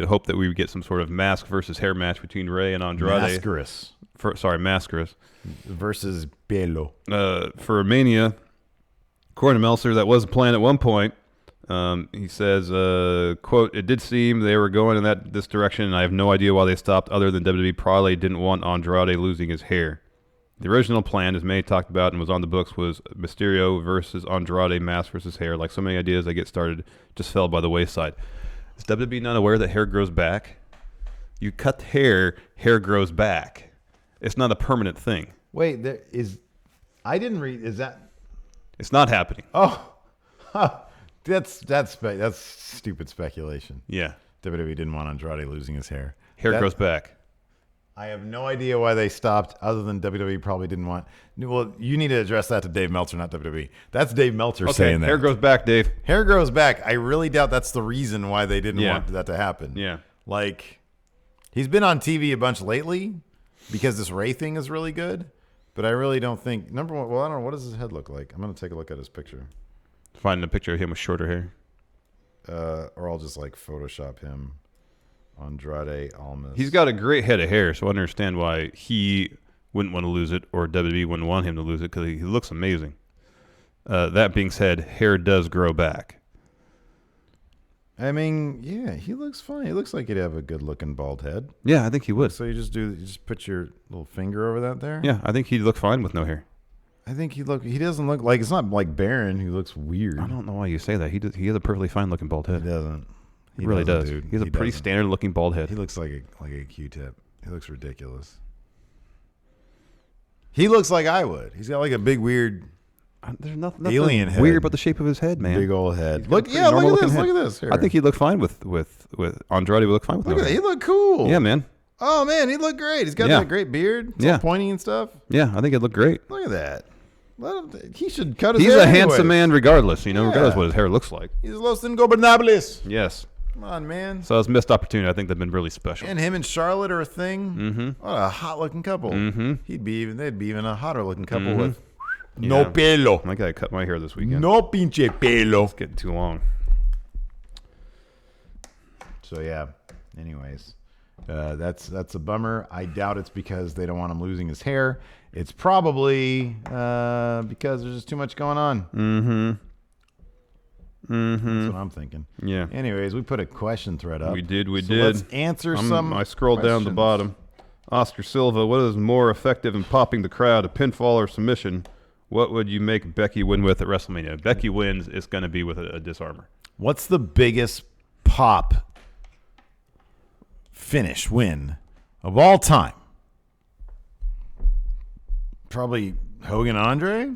hope that we would get some sort of mask versus hair match between Rey and Andrade. Mascaras. Versus Belo. For Mania, according to Meltzer, that was a plan at one point. He says, quote, "It did seem they were going in this direction, and I have no idea why they stopped other than WWE probably didn't want Andrade losing his hair. The original plan, as May talked about and was on the books, was Mysterio versus Andrade, mask versus hair. Like so many ideas that get started, just fell by the wayside." Is WWE not aware that hair grows back? You cut hair grows back. It's not a permanent thing. Wait, I didn't read. Is that? It's not happening. Oh, that's stupid speculation. Yeah. WWE didn't want Andrade losing his hair. Hair grows back. I have no idea why they stopped, other than WWE probably didn't want. Well, you need to address that to Dave Meltzer, not WWE. That's Dave Meltzer saying that. Hair grows back, Dave. Hair grows back. I really doubt that's the reason why they didn't want that to happen. Yeah. Like, he's been on TV a bunch lately because this Ray thing is really good, but I really don't think. Number one, well, I don't know. What does his head look like? I'm going to take a look at his picture. Find a picture of him with shorter hair. Or I'll just like Photoshop him. Andrade Almas. He's got a great head of hair, so I understand why he wouldn't want to lose it, or WWE wouldn't want him to lose it, because he looks amazing. That being said, hair does grow back. I mean, yeah, he looks fine. He looks like he'd have a good-looking bald head. Yeah, I think he would. So you just put your little finger over that there? Yeah, I think he'd look fine with no hair. I think he doesn't look like, it's not like Baron who looks weird. I don't know why you say that. He has a perfectly fine looking bald head. He doesn't. He really does. Dude. He has a pretty standard looking bald head. He looks like a Q-tip. He looks ridiculous. He looks like I would. He's got like a big weird There's nothing alien head. weird about the shape of his head, man. Big old head. Look Look at this. head. Look at this. Here. I think he'd look fine with Andrade. Would look fine with Look at that. him. He looked cool. Yeah, man. Oh man, he looked great. He's got that great beard. It's all pointy and stuff. Yeah, I think it'd look great. Look at that. Let him. He should cut his He's hair. a handsome anyways. man, regardless. Regardless what his hair looks like. He's Los Ingobernables. Yes. Come on, man. So it's a missed opportunity. I think they've been really special. And him and Charlotte are a thing. Mm-hmm. What a hot looking couple. Mm-hmm. They'd be even a hotter looking couple Mm-hmm. with no pelo. I gotta cut my hair this weekend. No pinche pelo. It's getting too long. So yeah. Anyways, that's a bummer. I doubt it's because they don't want him losing his hair. It's probably because there's just too much going on. Mm-hmm. Mm-hmm. That's what I'm thinking. Yeah. Anyways, we put a question thread up. We did. So let's answer some. I scrolled down the questions. bottom. Oscar Silva, what is more effective in popping the crowd, a pinfall or submission? What would you make Becky win with at WrestleMania? If Becky wins, it's going to be with a disarmer. What's the biggest pop finish win of all time? Probably Hogan Andre?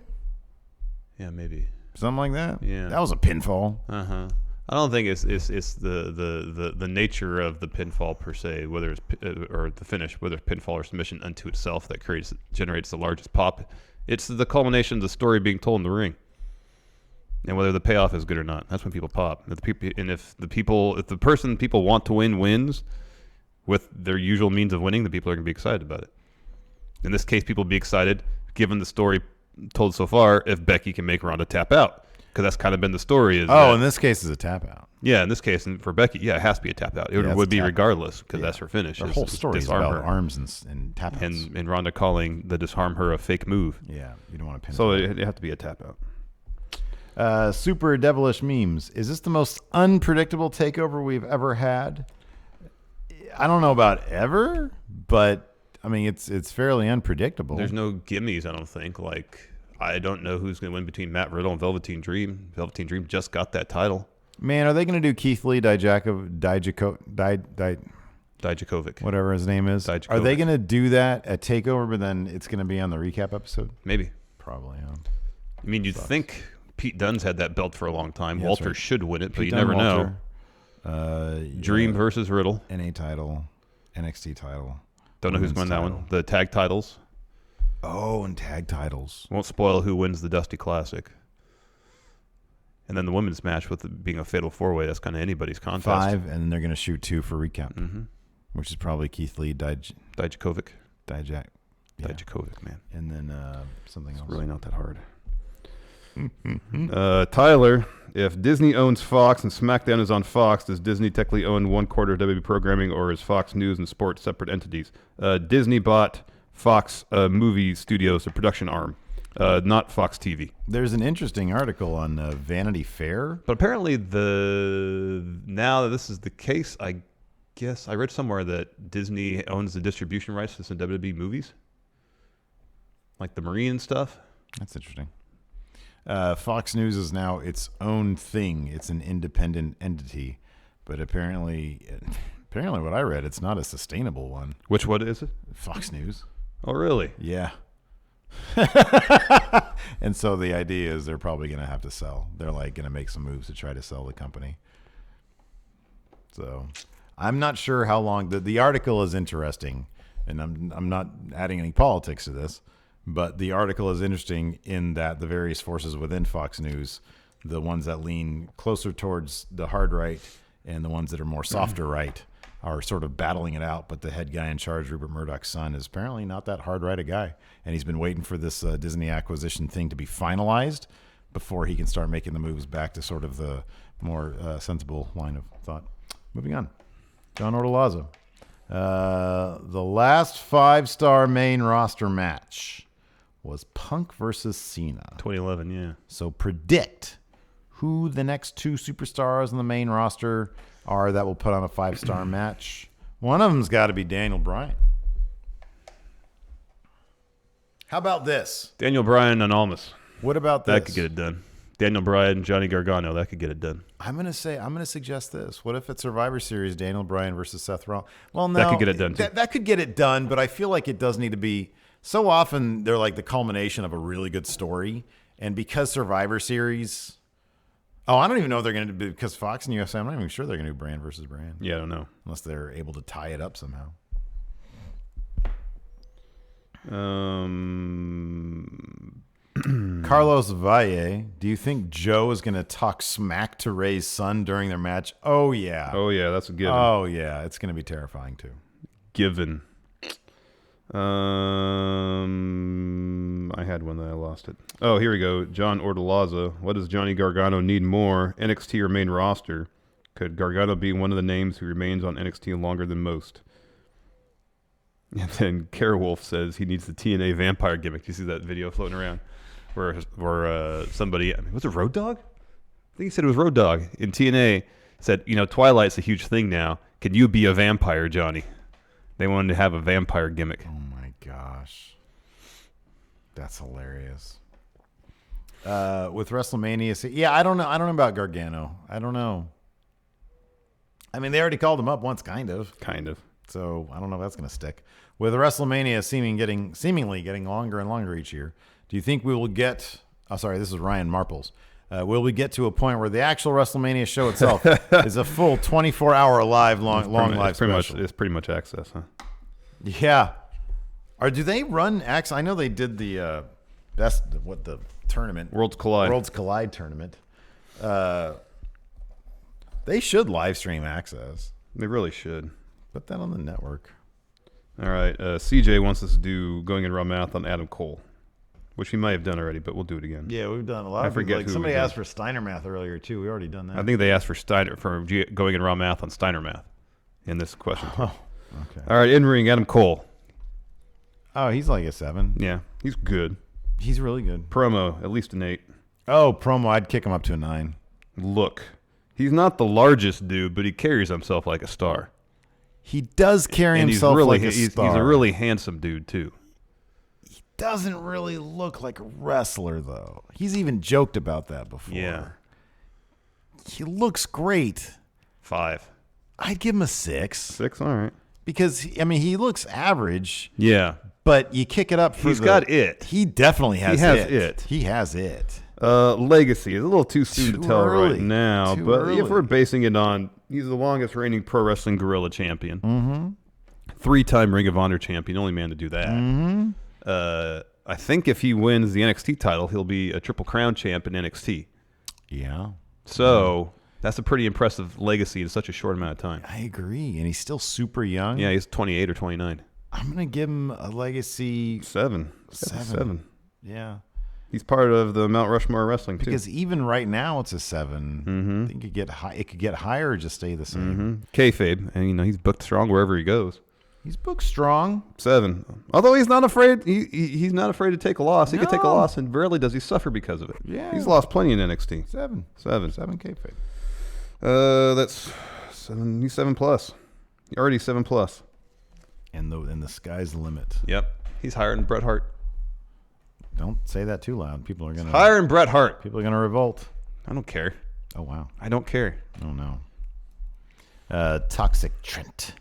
Yeah, maybe. Something like that? Yeah. That was a pinfall. Uh-huh. I don't think it's the nature of the pinfall per se, whether it's or the finish, whether it's pinfall or submission unto itself that generates the largest pop. It's the culmination of the story being told in the ring, and whether the payoff is good or not. That's when people pop. If the person people want to win wins with their usual means of winning, the people are going to be excited about it. In this case, people will be excited, given the story told so far, if Becky can make Ronda tap out. Because that's kind of been the story. In this case, it's a tap out. Yeah, in this case, and for Becky, it has to be a tap out. It would be regardless, because that's her finish. The whole story is about arms and tap outs. And Ronda calling the disarm her a fake move. Yeah, you don't want to pin So it have to be a tap out. Super devilish memes. Is this the most unpredictable takeover we've ever had? I don't know about ever, but I mean it's fairly unpredictable. There's no gimmies, I don't think. I don't know who's going to win between Matt Riddle and Velveteen Dream. Velveteen Dream just got that title. Man, are they going to do Keith Lee, Dijakovic, whatever his name is? Dijakovic. Are they going to do that at TakeOver, but then it's going to be on the recap episode? Maybe. Probably. Huh? I mean, you'd think Pete Dunne's had that belt for a long time. Yeah, Walter right. should win it, but Pete you Dunne, never know. Walter, Dream versus Riddle. NA title, NXT title. Don't know who's won that one. The tag titles. Oh, and tag titles. Won't spoil who wins the Dusty Classic. And then the women's match with it being a fatal four-way, that's kind of anybody's contest. 5, and then they're going to shoot 2 for recap, Mm-hmm. which is probably Keith Lee, Dijakovic. Yeah. Dijakovic, man. And then something else. Really not that hard. Tyler, if Disney owns Fox and SmackDown is on Fox, does Disney technically own 1/4 of WWE programming, or is Fox News and Sports separate entities? Disney bought Fox movie studios, a production arm, not Fox TV. There's an interesting article on Vanity Fair. But apparently, now that this is the case, I guess I read somewhere that Disney owns the distribution rights to some WWE movies, like the Marine and stuff. That's interesting. Fox News is now its own thing. It's an independent entity, but apparently what I read, it's not a sustainable one. Which one is it? Fox News. Oh, really? Yeah. And so the idea is they're probably going to have to sell. They're going to make some moves to try to sell the company. So I'm not sure how long. The article is interesting, and I'm not adding any politics to this, but the article is interesting in that the various forces within Fox News, the ones that lean closer towards the hard right and the ones that are more softer right, are sort of battling it out. But the head guy in charge, Rupert Murdoch's son, is apparently not that hard right a guy. And he's been waiting for this Disney acquisition thing to be finalized before he can start making the moves back to sort of the more sensible line of thought. Moving on. John Ortolazo. The last 5-star main roster match was Punk versus Cena. 2011, yeah. So predict who the next 2 superstars on the main roster are that will put on a 5-star match. One of them's got to be Daniel Bryan. How about this? Daniel Bryan and Almas. What about this? That could get it done. Daniel Bryan, Johnny Gargano. That could get it done. I'm gonna suggest this. What if at Survivor Series, Daniel Bryan versus Seth Rollins? Well, no, That could get it done, too. That could get it done, but I feel like it does need to be. So often they're like the culmination of a really good story, and because Survivor Series. Oh, I don't even know if they're going to do because Fox and UFC. I'm not even sure they're going to do brand versus brand. Yeah, I don't know. Unless they're able to tie it up somehow. Carlos Valle, do you think Joe is going to talk smack to Ray's son during their match? Oh, yeah. Oh, yeah, that's a given. Oh, yeah. It's going to be terrifying, too. Given. I had one that I lost it. Oh, here we go. John Ortolaza. What does Johnny Gargano need more? NXT or main roster? Could Gargano be one of the names who remains on NXT longer than most? And then Wolf says he needs the TNA vampire gimmick. Do you see that video floating around where somebody, was it Road Dogg? I think he said it was Road Dogg in TNA. Said, Twilight's a huge thing now. Can you be a vampire, Johnny? They wanted to have a vampire gimmick. Oh my gosh, that's hilarious. With WrestleMania, I don't know about Gargano. I don't know. I mean, they already called him up once, kind of. So I don't know if that's going to stick. With WrestleMania seemingly getting longer and longer each year, do you think we will get? Oh, sorry, this is Ryan Marples. Will we get to a point where the actual WrestleMania show itself is a full 24-hour live special? It's pretty much Access, huh? Yeah. Or do they run Access? I know they did the the tournament? Worlds Collide tournament. They should live stream Access. They really should. Put that on the network. All right. CJ wants us to do Going in Raw math on Adam Cole, which we might have done already, but we'll do it again. Yeah, we've done a lot. I forget like who somebody we did. asked for Steiner math earlier too. We already done that. I think they asked for Going in Raw math on Steiner math in this question. Oh, okay. All right, in ring, Adam Cole. Oh, he's like a 7. Yeah, he's good. He's really good. Promo, at least an 8. Oh, promo, I'd kick him up to a 9. Look, he's not the largest dude, but he carries himself like a star. He does carry himself like a star. He's a really handsome dude too. He doesn't really look like a wrestler though. He's even joked about that before. Yeah. He looks great. 5. I'd give him a 6. 6, all right. Because he looks average. Yeah. But you kick it up for He's got it. He definitely has it. He has it. Legacy is a little too soon to tell early. right now, Too but early. if we're basing it on, he's the longest reigning pro wrestling gorilla champion, Mm-hmm. 3-time Ring of Honor champion, only man to do that. Mm-hmm. I think if he wins the NXT title, he'll be a Triple Crown champ in NXT. Yeah. So that's a pretty impressive legacy in such a short amount of time. I agree. And he's still super young. Yeah, he's 28 or 29. I'm going to give him a legacy 7. 7. Yeah. He's part of the Mount Rushmore wrestling too. Because even right now it's a 7. Mm-hmm. I think it could get higher or just stay the same. Kayfabe, and he's booked strong wherever he goes. He's booked strong. 7. Although he's not afraid, he's not afraid to take a loss. He could take a No. loss, and rarely does he suffer because of it. Yeah. He's lost plenty in NXT. 7 7 kayfabe. That's 7. He's 7 plus. Already 7 plus. And the sky's the limit. Yep. He's higher than Bret Hart. Don't say that too loud. People are gonna Higher than Bret Hart. People are gonna revolt. I don't care. Oh wow. I don't care. Oh no. Toxic Trent.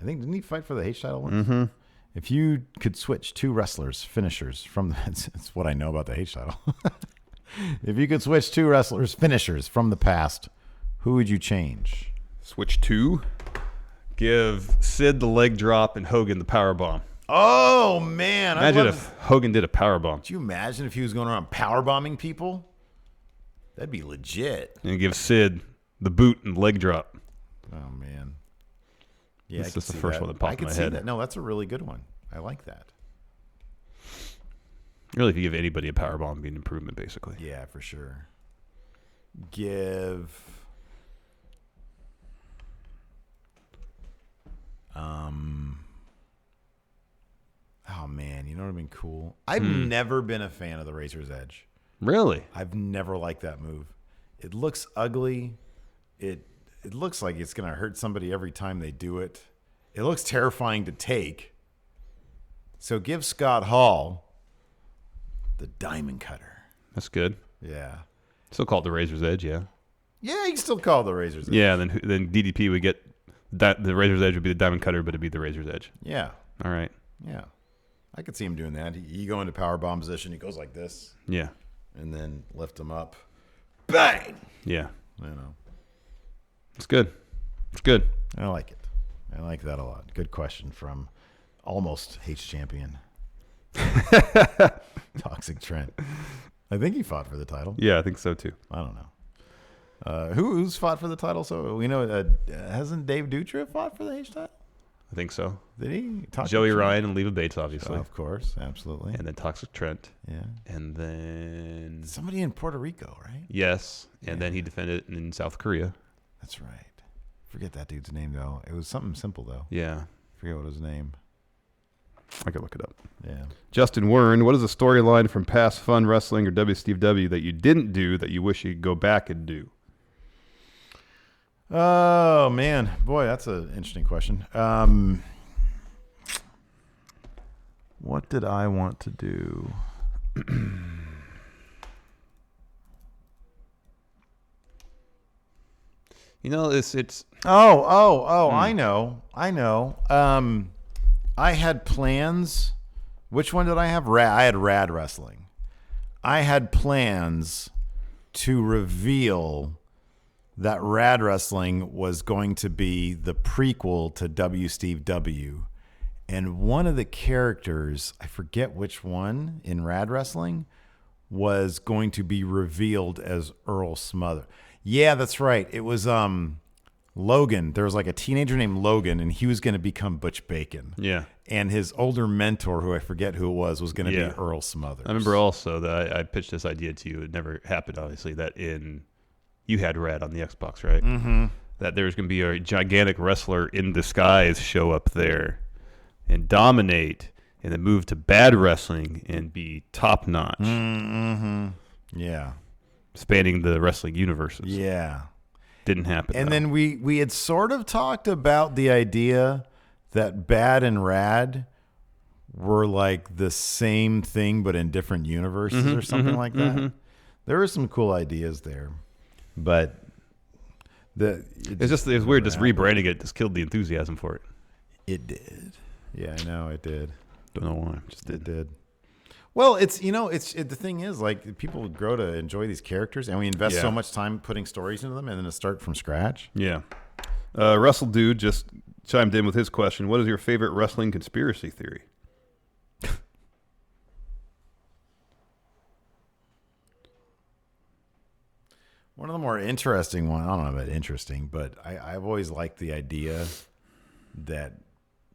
I think didn't he fight for the H title once? Mm-hmm. If you could switch 2 wrestlers, finishers from the it's what I know about the H title. If you could switch 2 wrestlers, finishers from the past, who would you change? Switch 2. Give Sid the leg drop and Hogan the power bomb. Oh man! Imagine if Hogan did a power bomb. Could you imagine if he was going around power bombing people? That'd be legit. And give Sid the boot and leg drop. Oh man. Yeah, This is the first one that popped in my head. That. No, that's a really good one. I like that. Really, if you give anybody a power bomb, it'd be an improvement, basically. Yeah, for sure. Give. Oh man, you know what would have been cool? I've never been a fan of the Razor's Edge. Really? I've never liked that move. It looks ugly. It looks like it's going to hurt somebody every time they do it. It looks terrifying to take. So give Scott Hall The Diamond Cutter. That's good. Yeah. Still called the Razor's Edge, yeah. Yeah, you can still call it the Razor's Edge. Yeah, then DDP would get the Razor's Edge would be the Diamond Cutter, but it'd be the Razor's Edge. Yeah. All right. Yeah. I could see him doing that. You go into power bomb position, he goes like this. Yeah. And then lift him up. Bang! Yeah. You know. It's good. It's good. I like it. I like that a lot. Good question from almost H champion. Toxic Trent. I think he fought for the title. Yeah, I think so too. I don't know. Who's fought for the title? So we know hasn't Dave Dutra fought for the H title? I think so. Did he? Joey Ryan and Leva Bates, obviously. Of course, absolutely. And then Toxic Trent. Yeah. And then somebody in Puerto Rico, right? Yes. And then he defended in South Korea. That's right. Forget that dude's name though. It was something simple though. Yeah. Forget what his name. I could look it up. Yeah. Justin Wern, what is a storyline from past Fun Wrestling or WCW that you didn't do that you wish you could go back and do? Oh man, boy, that's an interesting question. What did I want to do? You know, it's. I know. I had plans. Which one did I have? I had Rad Wrestling. I had plans to reveal that Rad Wrestling was going to be the prequel to W. Steve W. And one of the characters, I forget which one in Rad Wrestling, was going to be revealed as Earl Smother. Yeah, that's right. It was Logan. There was like a teenager named Logan, and he was going to become Butch Bacon. Yeah. And his older mentor, who I forget who it was going to be Earl Smothers. I remember also that I pitched this idea to you. It never happened, obviously, that you had Rad on the Xbox, right? Mm-hmm. That there's going to be a gigantic wrestler in disguise show up there and dominate and then move to bad wrestling and be top notch. Mm-hmm. Yeah. Spanning the wrestling universes. Yeah. Didn't happen. And though. then we had sort of talked about the idea that Bad and Rad were like the same thing but in different universes or something like that. Mm-hmm. There were some cool ideas there. But it's weird just rebranding it just killed the enthusiasm for it. It did. Yeah, I know it did. Don't know why. Just did. It did. Well, the thing is, like, people grow to enjoy these characters, and we invest so much time putting stories into them, and then to start from scratch. Yeah. Russell Dude just chimed in with his question. What is your favorite wrestling conspiracy theory? One of the more interesting ones, I don't know about interesting, but I've always liked the idea that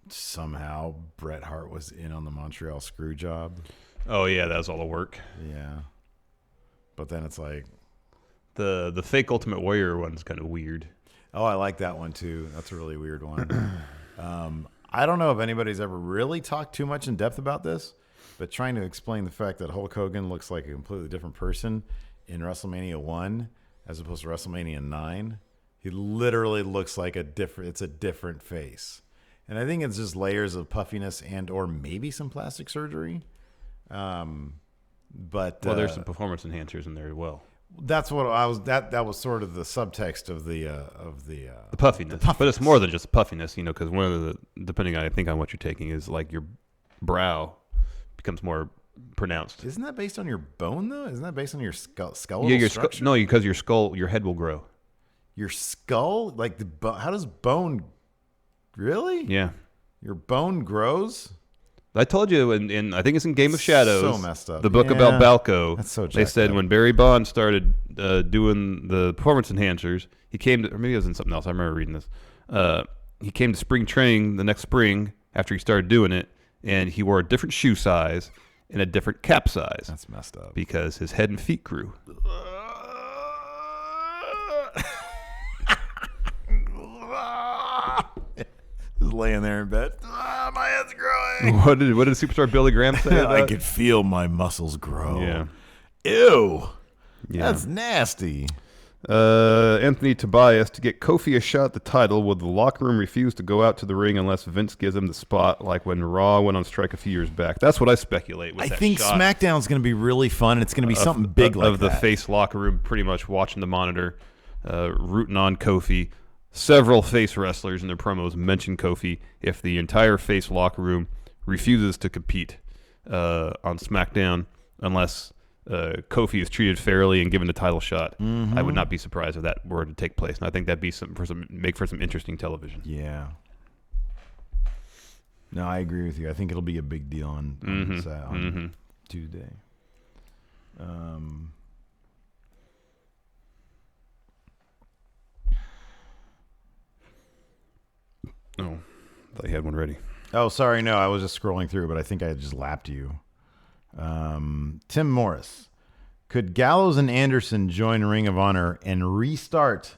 somehow Bret Hart was in on the Montreal screw job. Oh, yeah, that was all the work. Yeah. But then it's like... The fake Ultimate Warrior one's kind of weird. Oh, I like that one, too. That's a really weird one. I don't know if anybody's ever really talked too much in depth about this, but trying to explain the fact that Hulk Hogan looks like a completely different person in WrestleMania 1 as opposed to WrestleMania 9, he literally looks like it's a different face. And I think it's just layers of puffiness and or maybe some plastic surgery. But there's some performance enhancers in there as well. That's what I was. That was sort of the subtext of the puffiness. But it's more than just puffiness, because one of the, depending on, I think on what you're taking, is like your brow becomes more pronounced. Isn't that based on your bone though? Isn't that based on your skull? Yeah, your structure? No, because your head will grow. Your skull, like how does bone? Really? Yeah. Your bone grows? I told you, in I think it's in Game of Shadows. So messed up. The book about Balco. That's so they said up. When Barry Bonds started doing the performance enhancers, he came to, or maybe it was in something else. I remember reading this. He came to spring training the next spring after he started doing it, and he wore a different shoe size and a different cap size. That's messed up. Because his head and feet grew. Just laying there in bed. My head's growing. What did Superstar Billy Graham say? I could feel my muscles grow. Yeah. Ew. Yeah. That's nasty. Anthony Tobias to get Kofi a shot at the title. Will the locker room refuse to go out to the ring unless Vince gives him the spot, like when Raw went on strike a few years back? That's what I speculate. With I that think shot SmackDown's going to be really fun. It's going to be something big like of the that. face locker room, pretty much watching the monitor, rooting on Kofi. Several face wrestlers in their promos mention Kofi. If the entire face locker room refuses to compete on SmackDown unless Kofi is treated fairly and given the title shot, I would not be surprised if that were to take place. And I think that'd be make for some interesting television. Yeah. No, I agree with you. I think it'll be a big deal on Tuesday. Oh, I thought you had one ready. Oh, sorry. No, I was just scrolling through, but I think I just lapped you. Tim Morris. Could Gallows and Anderson join Ring of Honor and restart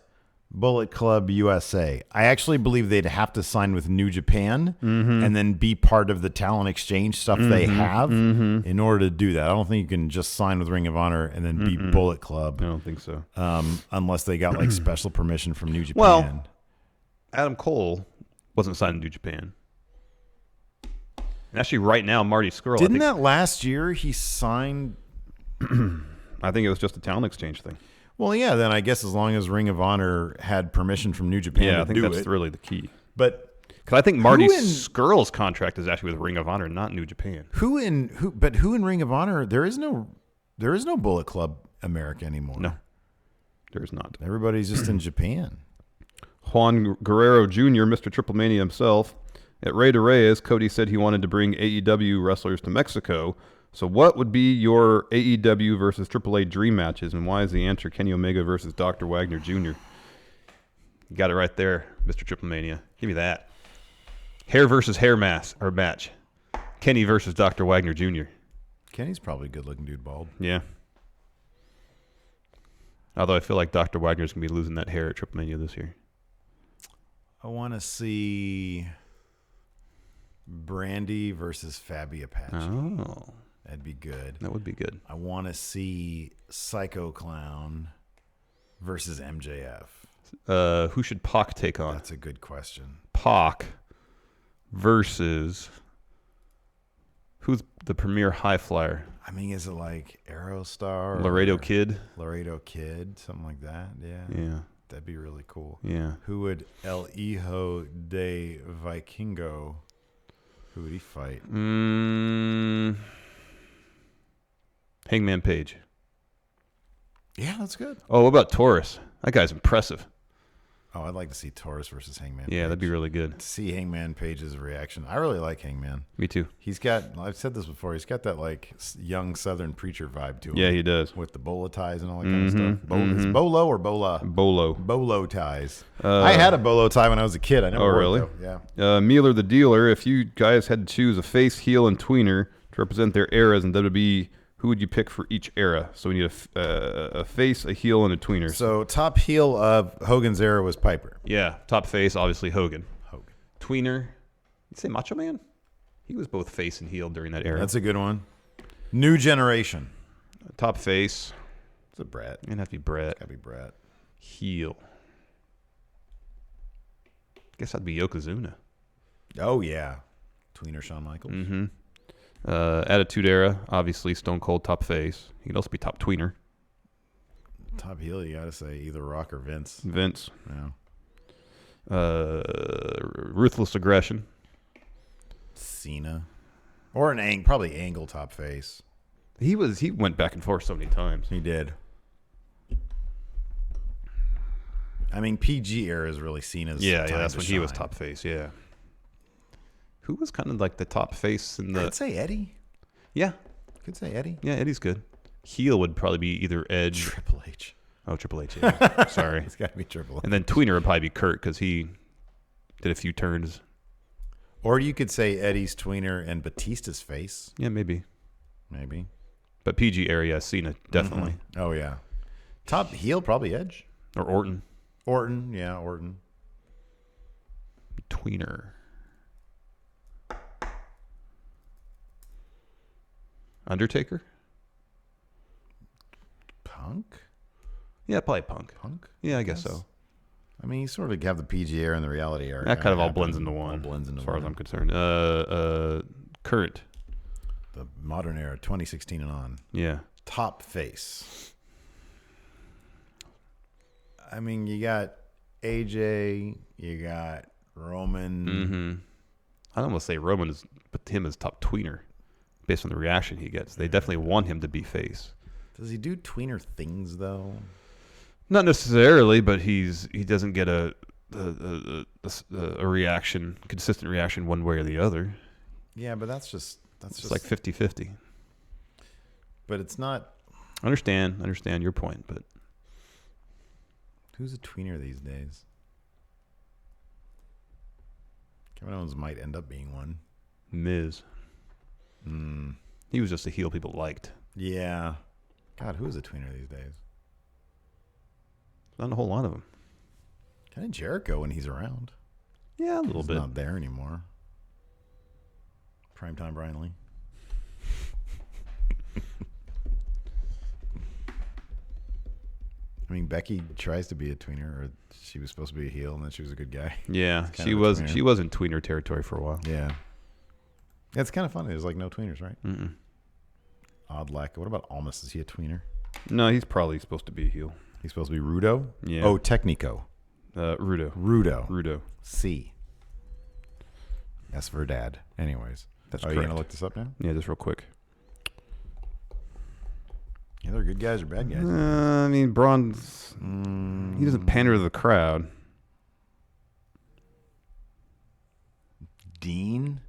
Bullet Club USA? I actually believe they'd have to sign with New Japan and then be part of the talent exchange stuff they have in order to do that. I don't think you can just sign with Ring of Honor and then be Bullet Club. I don't think so. Unless they got like special permission from New Japan. Well, Adam Cole wasn't signed to New Japan. And actually, right now, Marty Scurll. Didn't that last year he signed? I think it was just a talent exchange thing. Well, yeah. Then I guess as long as Ring of Honor had permission from New Japan, I think that's really the key. But because I think Marty Scurll's contract is actually with Ring of Honor, not New Japan. Who in Ring of Honor? There is no Bullet Club America anymore. No, there is not. Everybody's just in Japan. Juan Guerrero Jr., Mr. Triple Mania himself. At Rey de Reyes, Cody said he wanted to bring AEW wrestlers to Mexico. So what would be your AEW versus AAA dream matches, and why is the answer Kenny Omega versus Dr. Wagner Jr.? You got it right there, Mr. Triple Mania. Give me that. Hair versus hair match. Kenny versus Dr. Wagner Jr. Kenny's probably a good-looking dude, bald. Yeah. Although I feel like Dr. Wagner's going to be losing that hair at Triple Mania this year. I want to see Brandy versus Fabi Apache. Oh. That'd be good. That would be good. I want to see Psycho Clown versus MJF. Who should Pac take on? That's a good question. Pac versus who's the premier high flyer? I mean, is it like Aerostar? Laredo Kid? Laredo Kid, something like that. Yeah. Yeah. That'd be really cool. Yeah. Who would El Hijo de Vikingo? Who would he fight? Hangman Page. Yeah, that's good. Oh, what about Taurus? That guy's impressive. Oh, I'd like to see Taurus versus Hangman. Yeah, Page. that'd be really good. To see Hangman Page's reaction. I really like Hangman. Me too. He's got, I've said this before, he's got that like young Southern preacher vibe to him. Yeah, he does. With the bolo ties and all that kind of stuff. Is it Bolo or Bola? Bolo. Bolo ties. I had a bolo tie when I was a kid. I never wore really? it, though. Yeah. Mealer the Dealer, if you guys had to choose a face, heel, and tweener to represent their eras in WWE, who would you pick for each era? So we need a face, a heel, and a tweener. So top heel of Hogan's era was Piper. Yeah, top face, obviously Hogan. Tweener, you say Macho Man? He was both face and heel during that era. That's a good one. New generation. Top face. It's a Bret. It'd have to be Bret. Gotta be Bret. Heel. Guess that'd be Yokozuna. Oh yeah, tweener Shawn Michaels. Attitude Era, obviously Stone Cold top face. He could also be top tweener. Top heel, you gotta say either Rock or Vince. Vince. Yeah. Ruthless Aggression. Cena. Or probably Angle top face. He went back and forth so many times. He did. I mean, PG era is really Cena's. Yeah, time that's to when shine. he was top face. Yeah. Who was kind of like the top face in the? I'd say Eddie. Yeah. Could say Eddie. Yeah, Eddie's good. Heel would probably be either Edge. Triple H. Oh, Triple H. Yeah. Sorry. It's got to be Triple H. And then tweener would probably be Kurt because he did a few turns. Or you could say Eddie's tweener and Batista's face. Yeah, maybe. Maybe. But PG area, Cena, definitely. Oh, yeah. Top heel, probably Edge. Or Orton. Orton, yeah, Orton. Tweener. Undertaker? Punk? Yeah, probably Punk. Punk? Yeah, I guess so. I mean, you sort of have the PG era and the reality era. That kind of all blends into one. All blends into as far one. as I'm concerned. Current. The modern era, 2016 and on. Yeah. Top face. I mean, you got AJ, you got Roman. Mm-hmm. I don't want to say Roman is, but him as top tweener, based on the reaction he gets. They definitely want him to be face. Does he do tweener things though? Not necessarily, but he doesn't get a reaction, consistent reaction one way or the other. Yeah, but that's just like 50-50. But it's not. I understand your point, but who's a tweener these days? Kevin Owens might end up being one. Miz. He was just a heel people liked. Yeah. God, who is a tweener these days? Not a whole lot of them. Kind of Jericho when he's around. Yeah, a little bit. He's not there anymore. Primetime Brian Lee. I mean, Becky tries to be a tweener, or she was supposed to be a heel, and then she was a good guy. Yeah, she was in tweener territory for a while. Yeah. It's kind of funny. There's like no tweeners, right? Mm-mm. Odd lack. What about Almas? Is he a tweener? No, he's probably supposed to be a heel. He's supposed to be Rudo? Yeah. Oh, Technico. Rudo. Rudo. C. S for dad. Anyways. That's Are you correct. going to look this up now? Yeah, just real quick. Yeah, they're good guys or bad guys? I mean, Braun's... He doesn't pander to the crowd. Dean?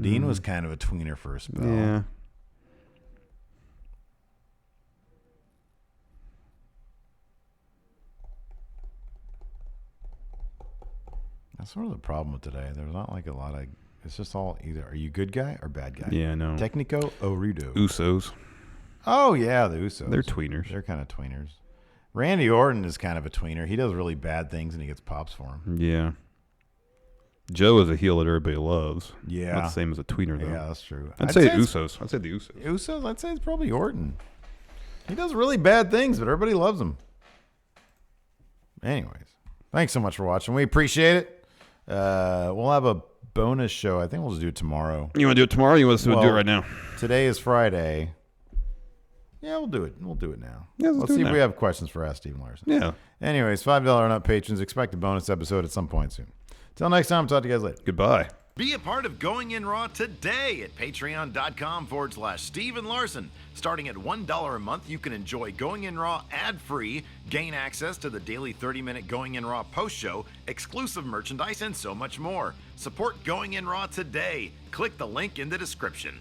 Dean was kind of a tweener for a spell. Yeah. That's sort of the problem with today. There's not like a lot of... It's just all either are you good guy or bad guy? Yeah, I know. Technico Rudo. Usos. Oh, yeah, the Usos. They're tweeners. They're kind of tweeners. Randy Orton is kind of a tweener. He does really bad things and he gets pops for them. Yeah. Joe is a heel that everybody loves. Yeah. Not the same as a tweener, though. Yeah, that's true. I'd say Usos. I'd say the Usos. Usos? I'd say it's probably Orton. He does really bad things, but everybody loves him. Anyways, thanks so much for watching. We appreciate it. We'll have a bonus show. I think we'll just do it tomorrow. You want to do it tomorrow or you want us to do it right now? Today is Friday. Yeah, we'll do it. We'll do it now. Yeah, let's see if we have questions for Ask Stephen Larson. Yeah. Anyways, $5 and up patrons. Expect a bonus episode at some point soon. Till next time, talk to you guys later. Goodbye. Be a part of Going In Raw today at patreon.com/Stephen Larson. Starting at $1 a month, you can enjoy Going In Raw ad-free, gain access to the daily 30-minute Going In Raw post show, exclusive merchandise, and so much more. Support Going In Raw today. Click the link in the description.